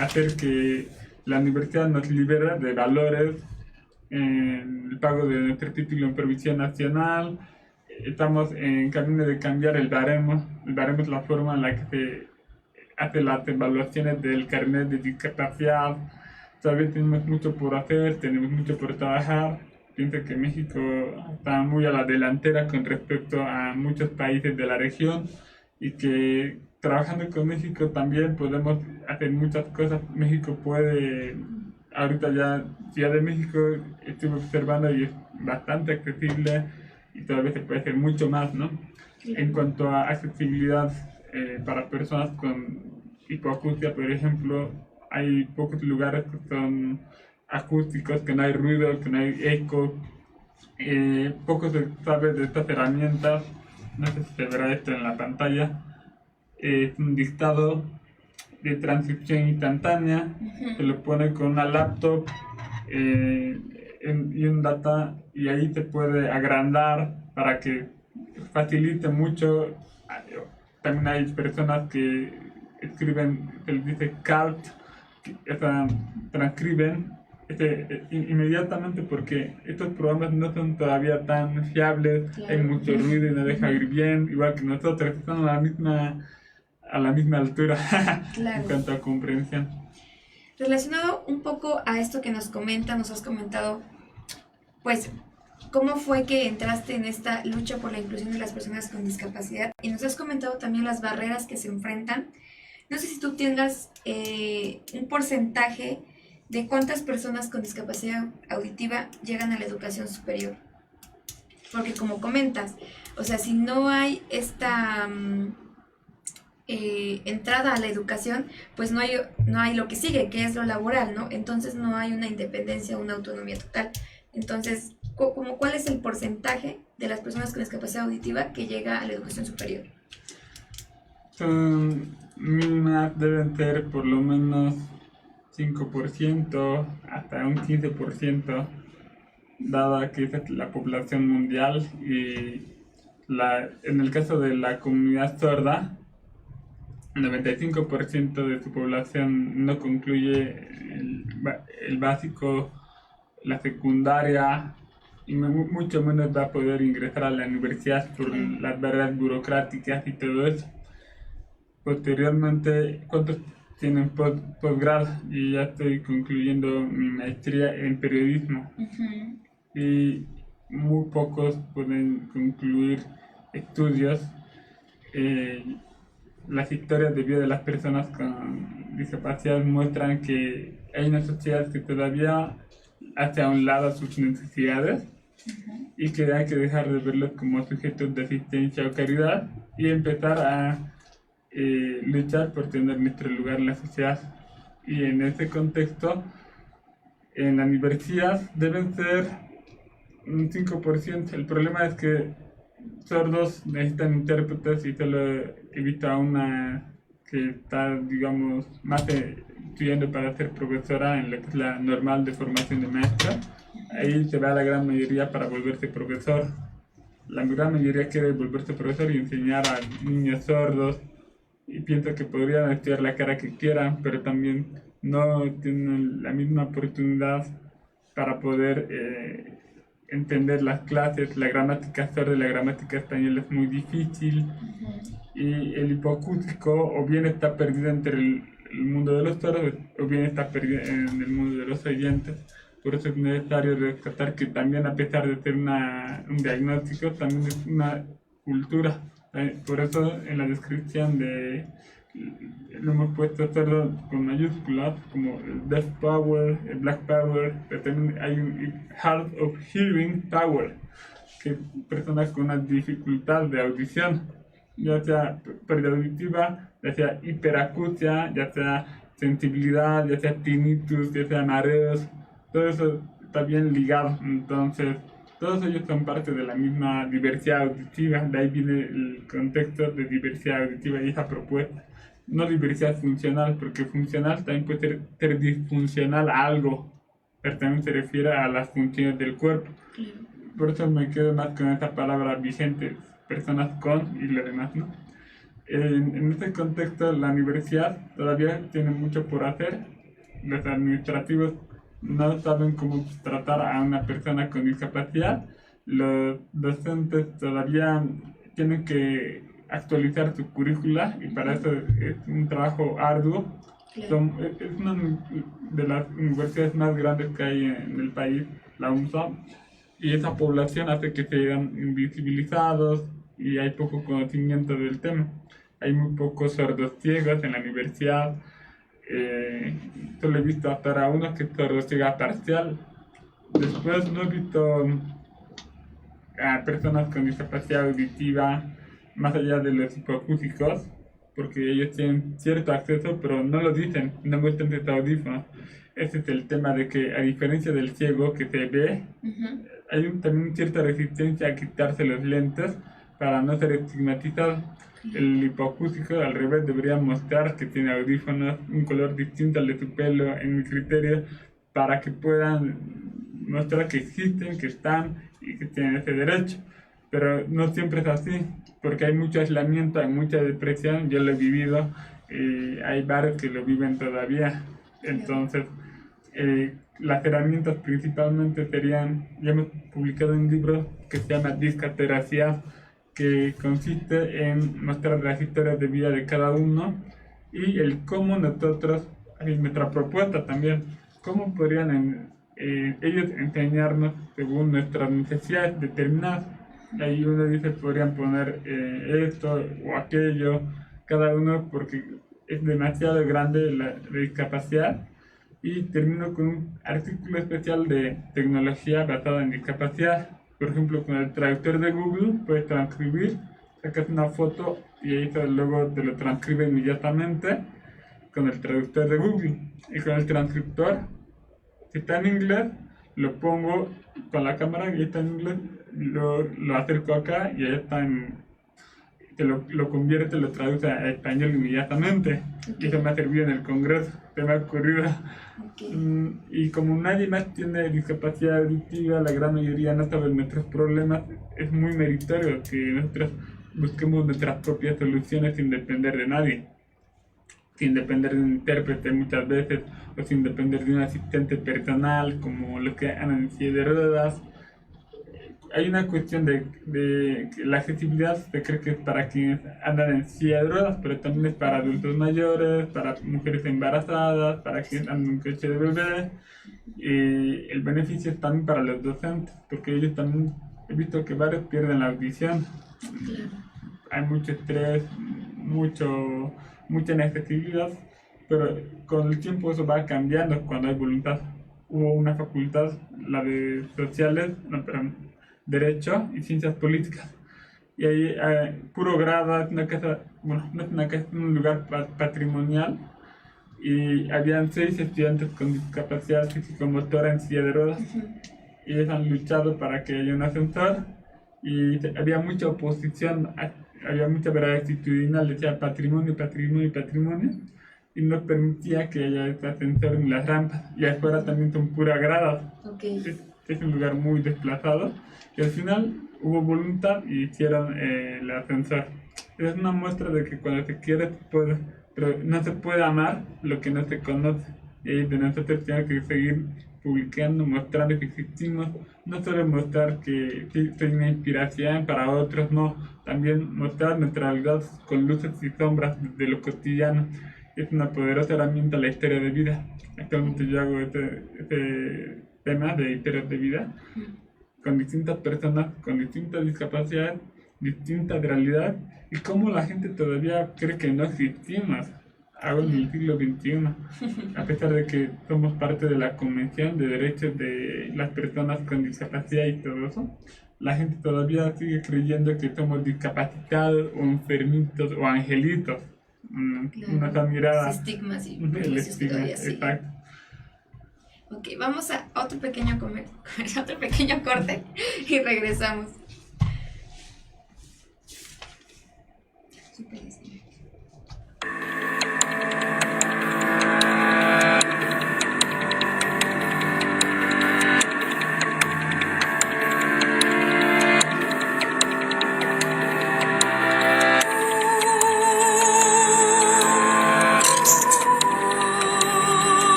hacer que la universidad nos libere de valores, el pago de nuestro título en provisión nacional. Estamos en camino de cambiar el baremo. El baremo es la forma en la que se hace las evaluaciones del carnet de discapacidad. Todavía tenemos mucho por hacer, tenemos mucho por trabajar. Pienso que México está muy a la delantera con respecto a muchos países de la región y que trabajando con México también podemos hacer muchas cosas. México puede, ahorita ya Ciudad de México estuve observando y es bastante accesible y todavía se puede hacer mucho más, ¿no? En cuanto a accesibilidad para personas con hipoacusia, por ejemplo, hay pocos lugares que son acústicos, que no hay ruido, que no hay eco. Poco se sabe de estas herramientas. No sé si se verá esto en la pantalla. Es un dictado de transcripción instantánea. Se lo pone con una laptop y un data, y ahí se puede agrandar para que facilite mucho. También hay personas que escriben, se les dice CALT, transcriben inmediatamente, porque estos programas no son todavía tan fiables, claro. Hay mucho ruido y no deja ir bien, igual que nosotros, están a la misma altura claro. En cuanto a comprensión. Relacionado un poco a esto que nos has comentado, pues, ¿cómo fue que entraste en esta lucha por la inclusión de las personas con discapacidad? Y nos has comentado también las barreras que se enfrentan. No sé si tú tengas un porcentaje de cuántas personas con discapacidad auditiva llegan a la educación superior. Porque como comentas, o sea, si no hay esta entrada a la educación, pues no hay lo que sigue, que es lo laboral, ¿no? Entonces no hay una independencia, una autonomía total. Entonces, ¿cuál es el porcentaje de las personas con discapacidad auditiva que llega a la educación superior? Mínimas deben ser por lo menos 5%, hasta un 15%, dada que es la población mundial. Y en el caso de la comunidad sorda, 95% de su población no concluye el básico, la secundaria, y mucho menos va a poder ingresar a la universidad por las barreras burocráticas y todo eso. Posteriormente, ¿cuántos tienen posgrado? Y ya estoy concluyendo mi maestría en periodismo. Y muy pocos pueden concluir estudios. Las historias de vida de las personas con discapacidad muestran que hay una sociedad que todavía hace a un lado sus necesidades y que hay que dejar de verlos como sujetos de asistencia o caridad y empezar a luchar por tener nuestro lugar en la sociedad. Y en ese contexto, en la universidad deben ser un 5%. El problema es que sordos necesitan intérpretes y solo he visto a una que está, digamos, más estudiando para ser profesora en lo que es la normal de formación de maestra. Ahí se va la gran mayoría para volverse profesor. La gran mayoría quiere volverse profesor y enseñar a niños sordos, y pienso que podrían estudiar la carrera que quieran, pero también no tienen la misma oportunidad para poder entender las clases. La gramática sorda y la gramática española es muy difícil, y el hipoacústico o bien está perdido entre el mundo de los sordos o bien está perdido en el mundo de los oyentes. Por eso es necesario rescatar que también, a pesar de ser un diagnóstico, también es una cultura. Por eso en la descripción lo hemos puesto sordo con mayúsculas, como el Deaf Power, el Black Power, pero también hay un Hard of Hearing Power, que personas con una dificultad de audición, ya sea pérdida auditiva, ya sea hiperacusia, ya sea sensibilidad, ya sea tinnitus, ya sea mareos, todo eso está bien ligado. Entonces, todos ellos son parte de la misma diversidad auditiva, de ahí viene el contexto de diversidad auditiva y esa propuesta. no diversidad funcional, porque funcional también puede ser disfuncional a algo, pero también se refiere a las funciones del cuerpo. Por eso me quedo más con esta palabra vigente, personas con y lo demás, ¿no? En este contexto, la universidad todavía tiene mucho por hacer. Los administrativos no saben cómo tratar a una persona con discapacidad. Los docentes todavía tienen que actualizar su currícula y para eso es un trabajo arduo. Es una de las universidades más grandes que hay en el país, la UNSAM, y esa población hace que se vean invisibilizados y hay poco conocimiento del tema. Hay muy pocos sordos ciegos en la universidad. Solo he visto hasta ahora uno que es sordo ciega parcial. Después no he visto a personas con discapacidad auditiva más allá de los hipoacúsicos, porque ellos tienen cierto acceso, pero no lo dicen, no muestran sus audífonos. Ese es el tema de que, a diferencia del ciego que se ve, hay también cierta resistencia a quitarse los lentes para no ser estigmatizado. El hipoacústico, al revés, debería mostrar que tiene audífonos, un color distinto al de su pelo, en mi criterio, para que puedan mostrar que existen, que están y que tienen ese derecho. Pero no siempre es así, porque hay mucho aislamiento, hay mucha depresión, yo lo he vivido, hay varios que lo viven todavía. Entonces, las herramientas principalmente serían, ya hemos publicado un libro que se llama Discapacidad, que consiste en mostrar las historias de vida de cada uno y el cómo nosotros, nuestra propuesta también, cómo podrían ellos enseñarnos según nuestras necesidades determinadas. Ahí uno dice, podrían poner esto o aquello, cada uno, porque es demasiado grande la discapacidad. Y termino con un artículo especial de tecnología basada en discapacidad. Por ejemplo, con el traductor de Google puedes transcribir, sacas una foto y ahí luego te lo transcribe inmediatamente con el traductor de Google. Y con el transcriptor, si está en inglés, lo pongo con la cámara y está en inglés, lo acerco acá y ahí está lo convierte, lo traduce a español inmediatamente. Y eso me ha servido en el Congreso, se me ha ocurrido. Y como nadie más tiene discapacidad auditiva, la gran mayoría no sabe nuestros problemas, es muy meritorio que nosotros busquemos nuestras propias soluciones sin depender de nadie, sin depender de un intérprete muchas veces, o sin depender de un asistente personal como los que andan en silla de ruedas. Hay una cuestión de que la accesibilidad se cree que es para quienes andan en silla de ruedas, pero también es para adultos mayores, para mujeres embarazadas, para quienes andan en coche de bebé. Y el beneficio es también para los docentes, porque ellos también, he visto que varios pierden la audición. Hay mucho estrés, mucha inaccesibilidad, pero con el tiempo eso va cambiando cuando hay voluntad. Hubo una facultad, la de sociales, Derecho y Ciencias Políticas. Y ahí, puro grado, es una casa, bueno, no es una casa, es un lugar patrimonial. Y habían 6 estudiantes con discapacidad físico-motora en silla de ruedas. Y ellos han luchado para que haya un ascensor. Y había mucha oposición, había mucha verdad actitudinal, decía patrimonio, patrimonio, patrimonio. Y no permitía que haya este ascensor en las rampas. Y afuera también son puras gradas. Es un lugar muy desplazado. Y al final hubo voluntad y hicieron el ascensor. Es una muestra de que cuando se quiere se puede, pero no se puede amar lo que no se conoce. Y de nosotros tenemos que seguir publicando, mostrando que existimos. No solo mostrar que sí, soy una inspiración para otros, no. También mostrar nuestra realidad con luces y sombras de lo cotidiano. Es una poderosa herramienta la historia de vida. Actualmente yo hago este tema de historias de vida con distintas personas, con distintas discapacidades, distintas realidades, y cómo la gente todavía cree que no existimos ahora en el siglo XXI, a pesar de que somos parte de la Convención de Derechos de las Personas con Discapacidad y todo eso. La gente todavía sigue creyendo que somos discapacitados o enfermitos o angelitos. Una mirada, estigmas y el estigma, exacto. Ok, vamos a otro pequeño corte y regresamos.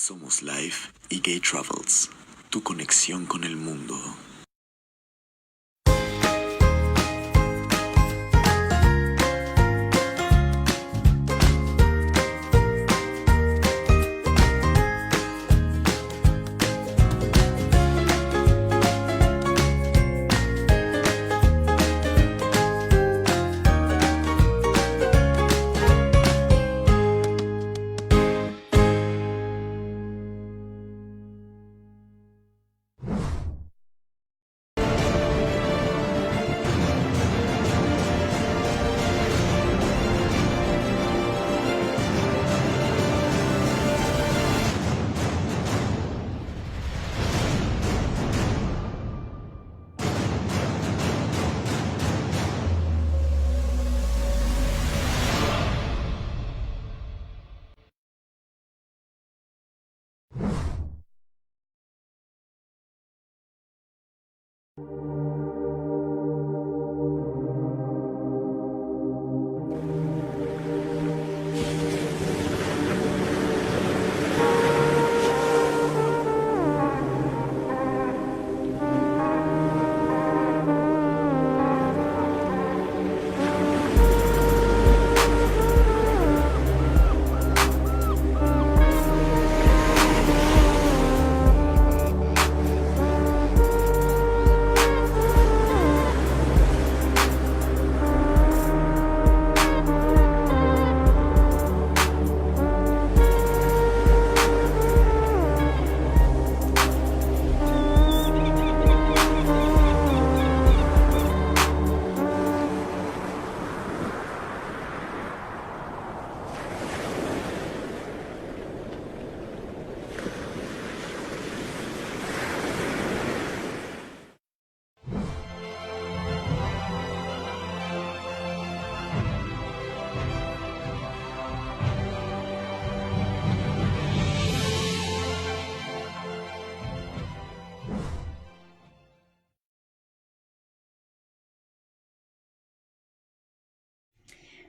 Somos Life y Gay Travels, tu conexión con el mundo.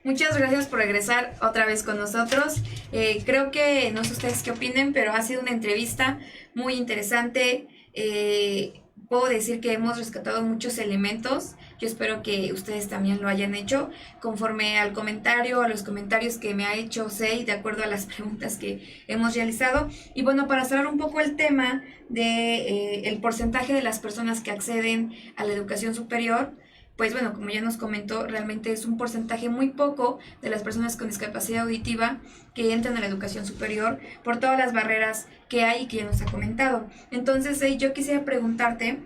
Muchas gracias por regresar otra vez con nosotros. Creo que no sé ustedes qué opinen, pero ha sido una entrevista muy interesante. Puedo decir que hemos rescatado muchos elementos. Yo espero que ustedes también lo hayan hecho conforme al comentario, a los comentarios que me ha hecho Sei, de acuerdo a las preguntas que hemos realizado. Y bueno, para cerrar un poco el tema de el porcentaje de las personas que acceden a la educación superior, pues bueno, como ya nos comentó, realmente es un porcentaje muy poco de las personas con discapacidad auditiva que entran a la educación superior por todas las barreras que hay y que ya nos ha comentado. Entonces, yo quisiera preguntarte,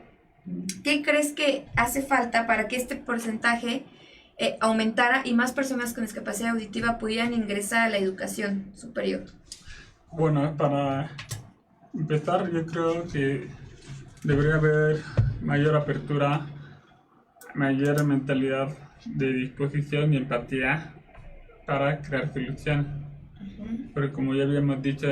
¿qué crees que hace falta para que este porcentaje aumentara y más personas con discapacidad auditiva pudieran ingresar a la educación superior? Bueno, para empezar, yo creo que debería haber mayor apertura, mayor mentalidad de disposición y empatía para crear soluciones. Porque como ya habíamos dicho,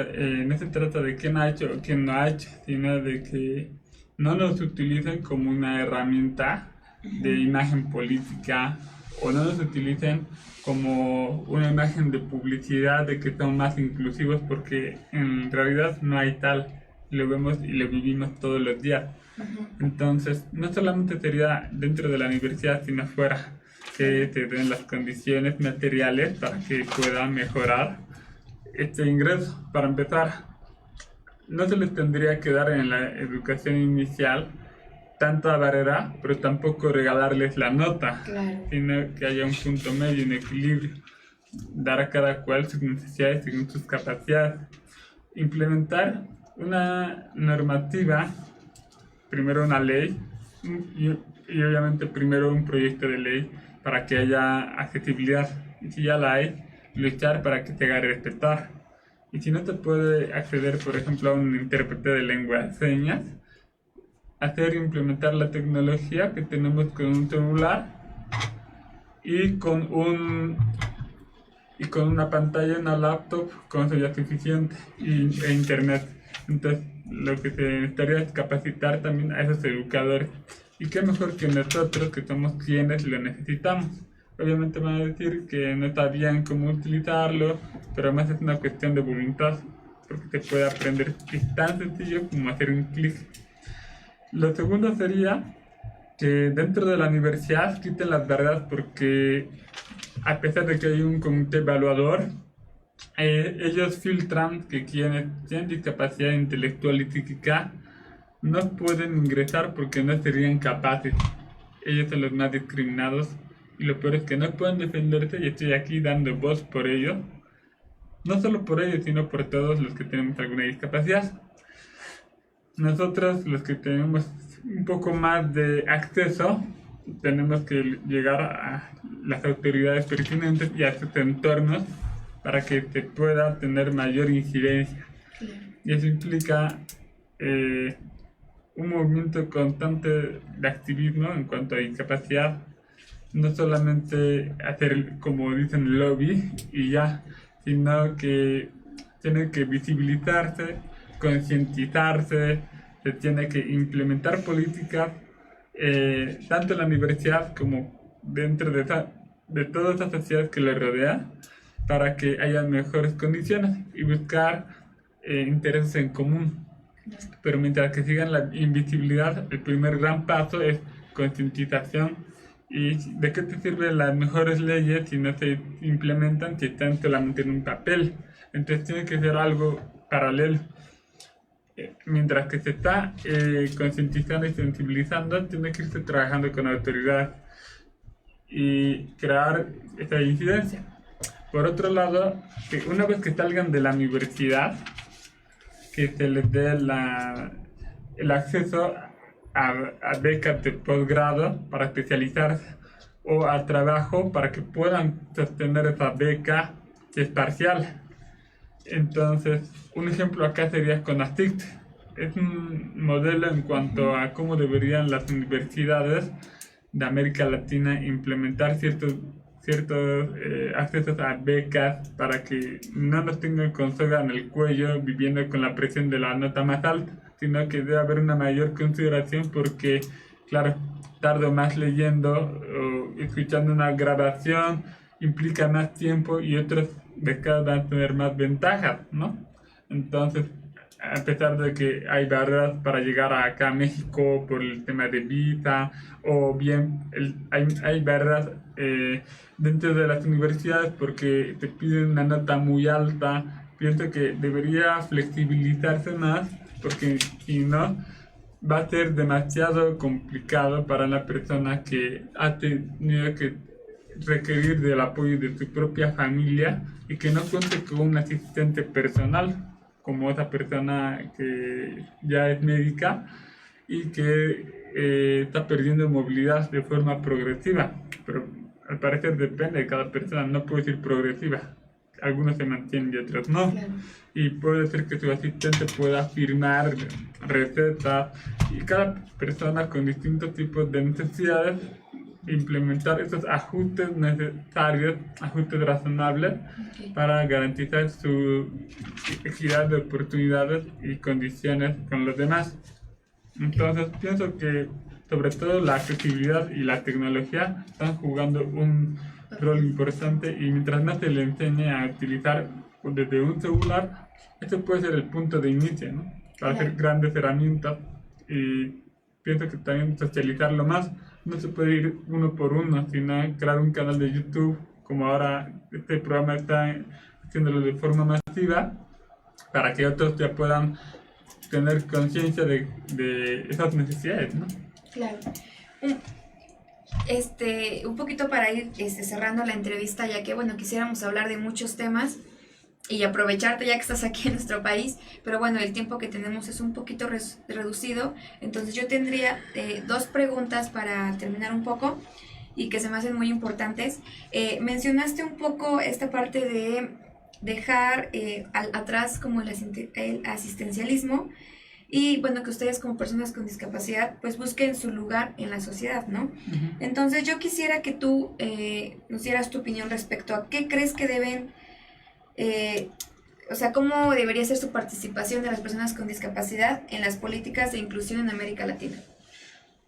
no se trata de quién ha hecho o quién no ha hecho, sino de que no nos utilicen como una herramienta de imagen política o no nos utilicen como una imagen de publicidad de que son más inclusivos, porque en realidad no hay tal, lo vemos y lo vivimos todos los días. Entonces, no solamente sería dentro de la universidad, sino fuera, que te den las condiciones materiales para que puedan mejorar este ingreso. Para empezar, no se les tendría que dar en la educación inicial tanta barrera, pero tampoco regalarles la nota, Claro. sino que haya un punto medio, un equilibrio, dar a cada cual sus necesidades según sus capacidades. Implementar una normativa, primero una ley y obviamente primero un proyecto de ley para que haya accesibilidad, y si ya la hay, luchar para que se haga respetar. Y si no se puede acceder, por ejemplo, a un intérprete de lengua de señas, implementar la tecnología que tenemos con un celular y con una pantalla, una laptop, con eso ya es suficiente, e internet. Entonces, lo que se necesitaría es capacitar también a esos educadores. Y qué mejor que nosotros, que somos quienes lo necesitamos. Obviamente van a decir que no está bien cómo utilizarlo, pero además es una cuestión de voluntad. porque se puede aprender. Es tan sencillo como hacer un clic. Lo segundo sería que dentro de la universidad quiten las barreras, porque a pesar de que hay un comité evaluador, ellos filtran que quienes tienen discapacidad intelectual y psíquica no pueden ingresar porque no serían capaces. Ellos son los más discriminados y lo peor es que no pueden defenderse, y estoy aquí dando voz por ellos. No solo por ellos, sino por todos los que tenemos alguna discapacidad. Nosotros, los que tenemos un poco más de acceso, tenemos que llegar a las autoridades pertinentes y a sus entornos para que se pueda tener mayor incidencia. Y eso implica un movimiento constante de activismo en cuanto a discapacidad. No solamente hacer, como dicen, lobby y ya, sino que tiene que visibilizarse, concientizarse, se tiene que implementar políticas tanto en la universidad como dentro de toda esa sociedad que le rodea, para que haya mejores condiciones y buscar intereses en común. Pero mientras que sigan la invisibilidad, el primer gran paso es concientización. ¿Y de qué te sirven las mejores leyes si no se implementan, si están solamente en un papel? Entonces tiene que ser algo paralelo. Mientras que se está concientizando y sensibilizando, tiene que irse trabajando con autoridad y crear esta incidencia. Por otro lado, que una vez que salgan de la universidad, que se les dé el acceso a becas de posgrado para especializarse, o a trabajo para que puedan sostener esa beca si es parcial. Entonces, un ejemplo acá sería CONACYT. Es un modelo en cuanto a cómo deberían las universidades de América Latina implementar ciertos accesos a becas para que no nos tengan con soga en el cuello viviendo con la presión de la nota más alta, sino que debe haber una mayor consideración, porque, claro, tardo más leyendo o escuchando una grabación, implica más tiempo y otros becados van a tener más ventajas, ¿no? Entonces, a pesar de que hay barreras para llegar acá a México por el tema de visa, o bien hay barreras dentro de las universidades porque te piden una nota muy alta, pienso que debería flexibilizarse más, porque si no va a ser demasiado complicado para la persona que ha tenido que requerir del apoyo de su propia familia y que no cuente con un asistente personal, como esa persona que ya es médica y que está perdiendo movilidad de forma progresiva. Pero al parecer depende de cada persona, no puede ser progresiva. Algunos se mantienen y otros no. Claro. Y puede ser que su asistente pueda firmar recetas, y cada persona con distintos tipos de necesidades implementar esos ajustes necesarios, ajustes razonables, para garantizar su equidad de oportunidades y condiciones con los demás. Entonces pienso que sobre todo la accesibilidad y la tecnología están jugando un rol importante, y mientras más se le enseñe a utilizar desde un celular, este puede ser el punto de inicio, ¿no? Para hacer grandes herramientas, y pienso que también socializarlo más. No se puede ir uno por uno, sino crear un canal de YouTube, como ahora este programa está haciéndolo de forma masiva, para que otros ya puedan tener conciencia de esas necesidades, ¿no? Claro. Un poquito para ir cerrando la entrevista, ya que, bueno, quisiéramos hablar de muchos temas y aprovecharte ya que estás aquí en nuestro país, pero bueno, el tiempo que tenemos es un poquito reducido, entonces yo tendría dos preguntas para terminar un poco y que se me hacen muy importantes. Mencionaste un poco esta parte de dejar atrás como el asistencialismo, y bueno, que ustedes como personas con discapacidad pues busquen su lugar en la sociedad, ¿no? Uh-huh. Entonces yo quisiera que tú nos dieras tu opinión respecto a qué crees que deben, o sea, cómo debería ser su participación de las personas con discapacidad en las políticas de inclusión en América Latina.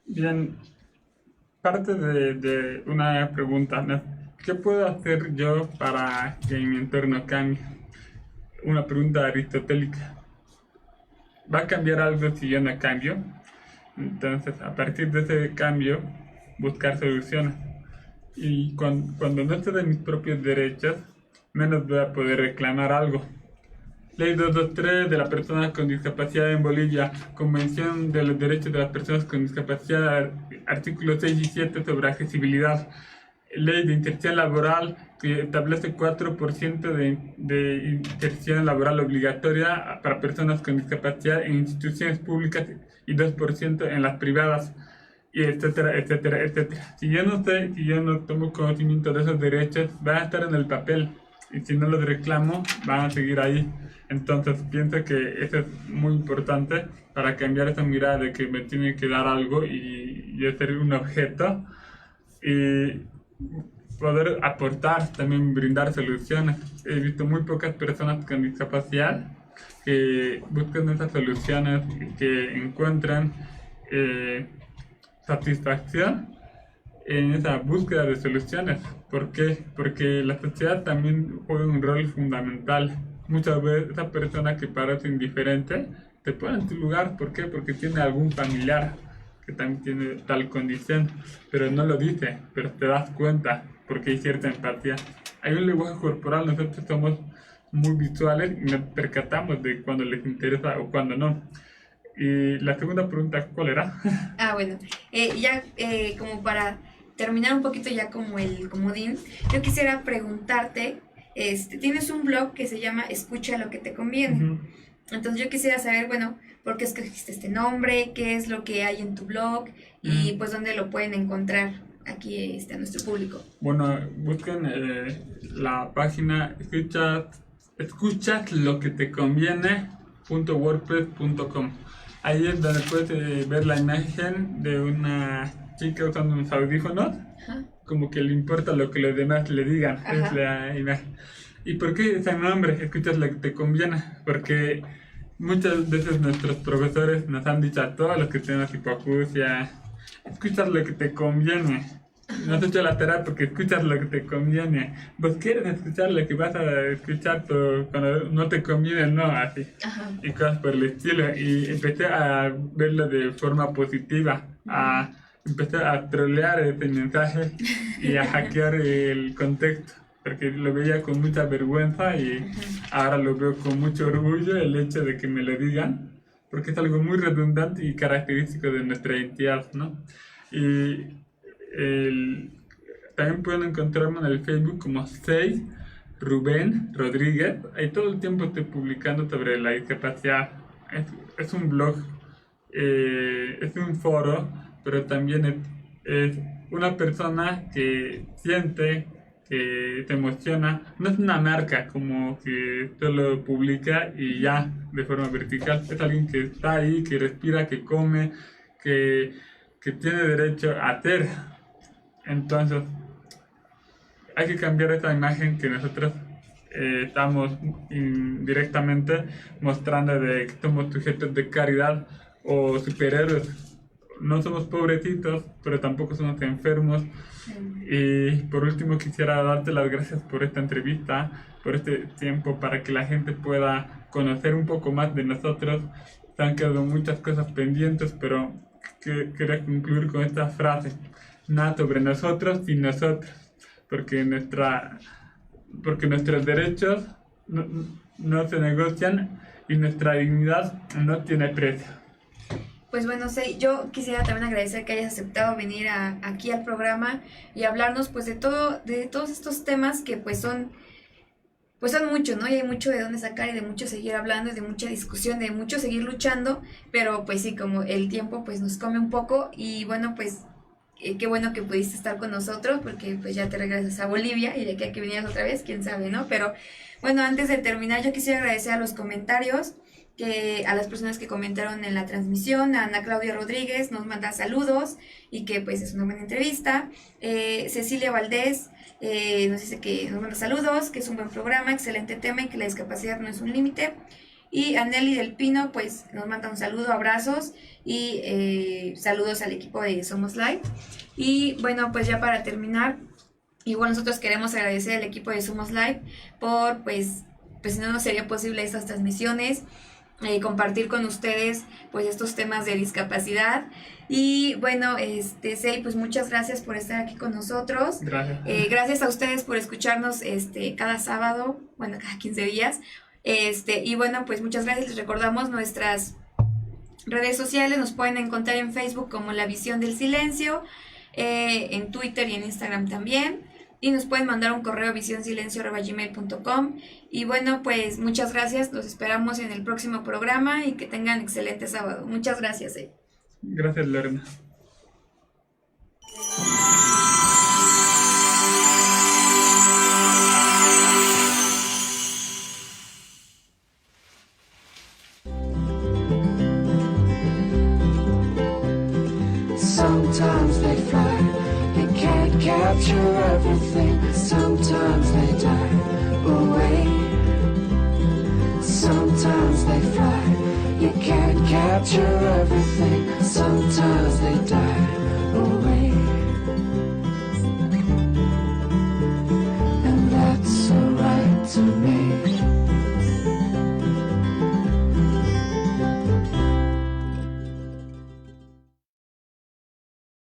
Bien, parte de una pregunta, ¿no? ¿Qué puedo hacer yo para que mi entorno cambie? una pregunta aristotélica. ¿Va a cambiar algo si yo no cambio? Entonces, a partir de ese cambio, buscar soluciones. Y cuando no esté de mis propios derechos, menos voy a poder reclamar algo. Ley 223 de las personas con discapacidad en Bolivia, Convención de los Derechos de las Personas con Discapacidad, artículos 6 y 7 sobre accesibilidad. Ley de inserción laboral que establece 4% de inserción laboral obligatoria para personas con discapacidad en instituciones públicas y 2% en las privadas, y etcétera, etcétera, etcétera. Si yo no sé, si yo no tomo conocimiento de esos derechos, van a estar en el papel, y si no los reclamo, van a seguir ahí. Entonces pienso que eso es muy importante para cambiar esa mirada de que me tienen que dar algo y yo ser un objeto, y poder aportar, también brindar soluciones. He visto muy pocas personas con discapacidad que buscan esas soluciones y que encuentran satisfacción en esa búsqueda de soluciones. ¿Por qué? Porque la sociedad también juega un rol fundamental. Muchas veces esa persona que parece indiferente te pone en tu lugar. ¿Por qué? Porque tiene algún familiar que también tiene tal condición, pero no lo dice, pero te das cuenta porque hay cierta empatía. Hay un lenguaje corporal, nosotros somos muy visuales y nos percatamos de cuando les interesa o cuando no. Y la segunda pregunta, ¿cuál era? Bueno, como para terminar un poquito ya como el comodín, yo quisiera preguntarte, tienes un blog que se llama Escucha lo que te conviene. Uh-huh. Entonces yo quisiera saber, bueno, ¿por qué escogiste este nombre? ¿Qué es lo que hay en tu blog? Y pues dónde lo pueden encontrar aquí a nuestro público. Bueno, busquen la página escuchas lo que te conviene.wordpress.com. Ahí es donde puedes ver la imagen de una chica usando unos audífonos. Ajá. Como que le importa lo que los demás le digan. Ajá. Es la imagen. ¿Y por qué ese nombre? Escuchas lo que te conviene. Porque muchas veces nuestros profesores nos han dicho a todos los que tenemos hipoacusia, escuchas lo que te conviene. No has hecho la terapia porque escuchas lo que te conviene. Vos quieres escuchar lo que vas a escuchar, pero cuando no te conviene, no, así. Ajá. Y cosas por el estilo. Y empecé a verlo de forma positiva. Empecé a trolear ese mensaje y a hackear el contexto. Porque lo veía con mucha vergüenza y ahora lo veo con mucho orgullo el hecho de que me lo digan. Porque es algo muy redundante y característico de nuestra identidad, ¿no? Y también pueden encontrarme en el Facebook como Sei Rubén Rodríguez. Ahí todo el tiempo estoy publicando sobre la discapacidad. Es un blog, es un foro, pero también es una persona que siente, que te emociona. No es una marca como que solo publica y ya de forma vertical. Es alguien que está ahí, que respira, que come, que tiene derecho a hacer. Entonces, hay que cambiar esta imagen que nosotros estamos indirectamente mostrando de que somos sujetos de caridad o superhéroes. No somos pobrecitos, pero tampoco somos enfermos. Y por último quisiera darte las gracias por esta entrevista, por este tiempo, para que la gente pueda conocer un poco más de nosotros. Se han quedado muchas cosas pendientes, pero quería concluir con esta frase: nada sobre nosotros sin nosotros, porque nuestros derechos no se negocian y nuestra dignidad no tiene precio. Pues bueno, yo quisiera también agradecer que hayas aceptado venir aquí al programa y hablarnos pues de todos estos temas que pues son muchos, ¿no? Y hay mucho de dónde sacar y de mucho seguir hablando y de mucha discusión, de mucho seguir luchando, pero pues sí, como el tiempo pues nos come un poco y bueno, pues qué bueno que pudiste estar con nosotros porque pues ya te regresas a Bolivia y de que vinieras otra vez, quién sabe, ¿no? Pero bueno, antes de terminar yo quisiera agradecer a los comentarios, a las personas que comentaron en la transmisión. A Ana Claudia Rodríguez nos manda saludos y que pues es una buena entrevista. Cecilia Valdés nos dice que nos manda saludos, que es un buen programa, excelente tema y que la discapacidad no es un límite. Y a Nelly del Pino pues nos manda un saludo, abrazos y saludos al equipo de Somos Live. Y bueno, pues ya para terminar, igual nosotros queremos agradecer al equipo de Somos Live por pues pues si no, no sería posible estas transmisiones, compartir con ustedes pues estos temas de discapacidad. Y bueno, Sei, pues muchas gracias por estar aquí con nosotros. Gracias. Gracias a ustedes por escucharnos cada sábado, bueno, cada 15 días. Y bueno, pues muchas gracias. Les recordamos nuestras redes sociales. Nos pueden encontrar en Facebook como La Visión del Silencio, en Twitter y en Instagram también. Y nos pueden mandar un correo a visionsilencio@gmail.com. Y bueno, pues muchas gracias. Los esperamos en el próximo programa y que tengan excelente sábado. Muchas gracias. Gracias, Lorena.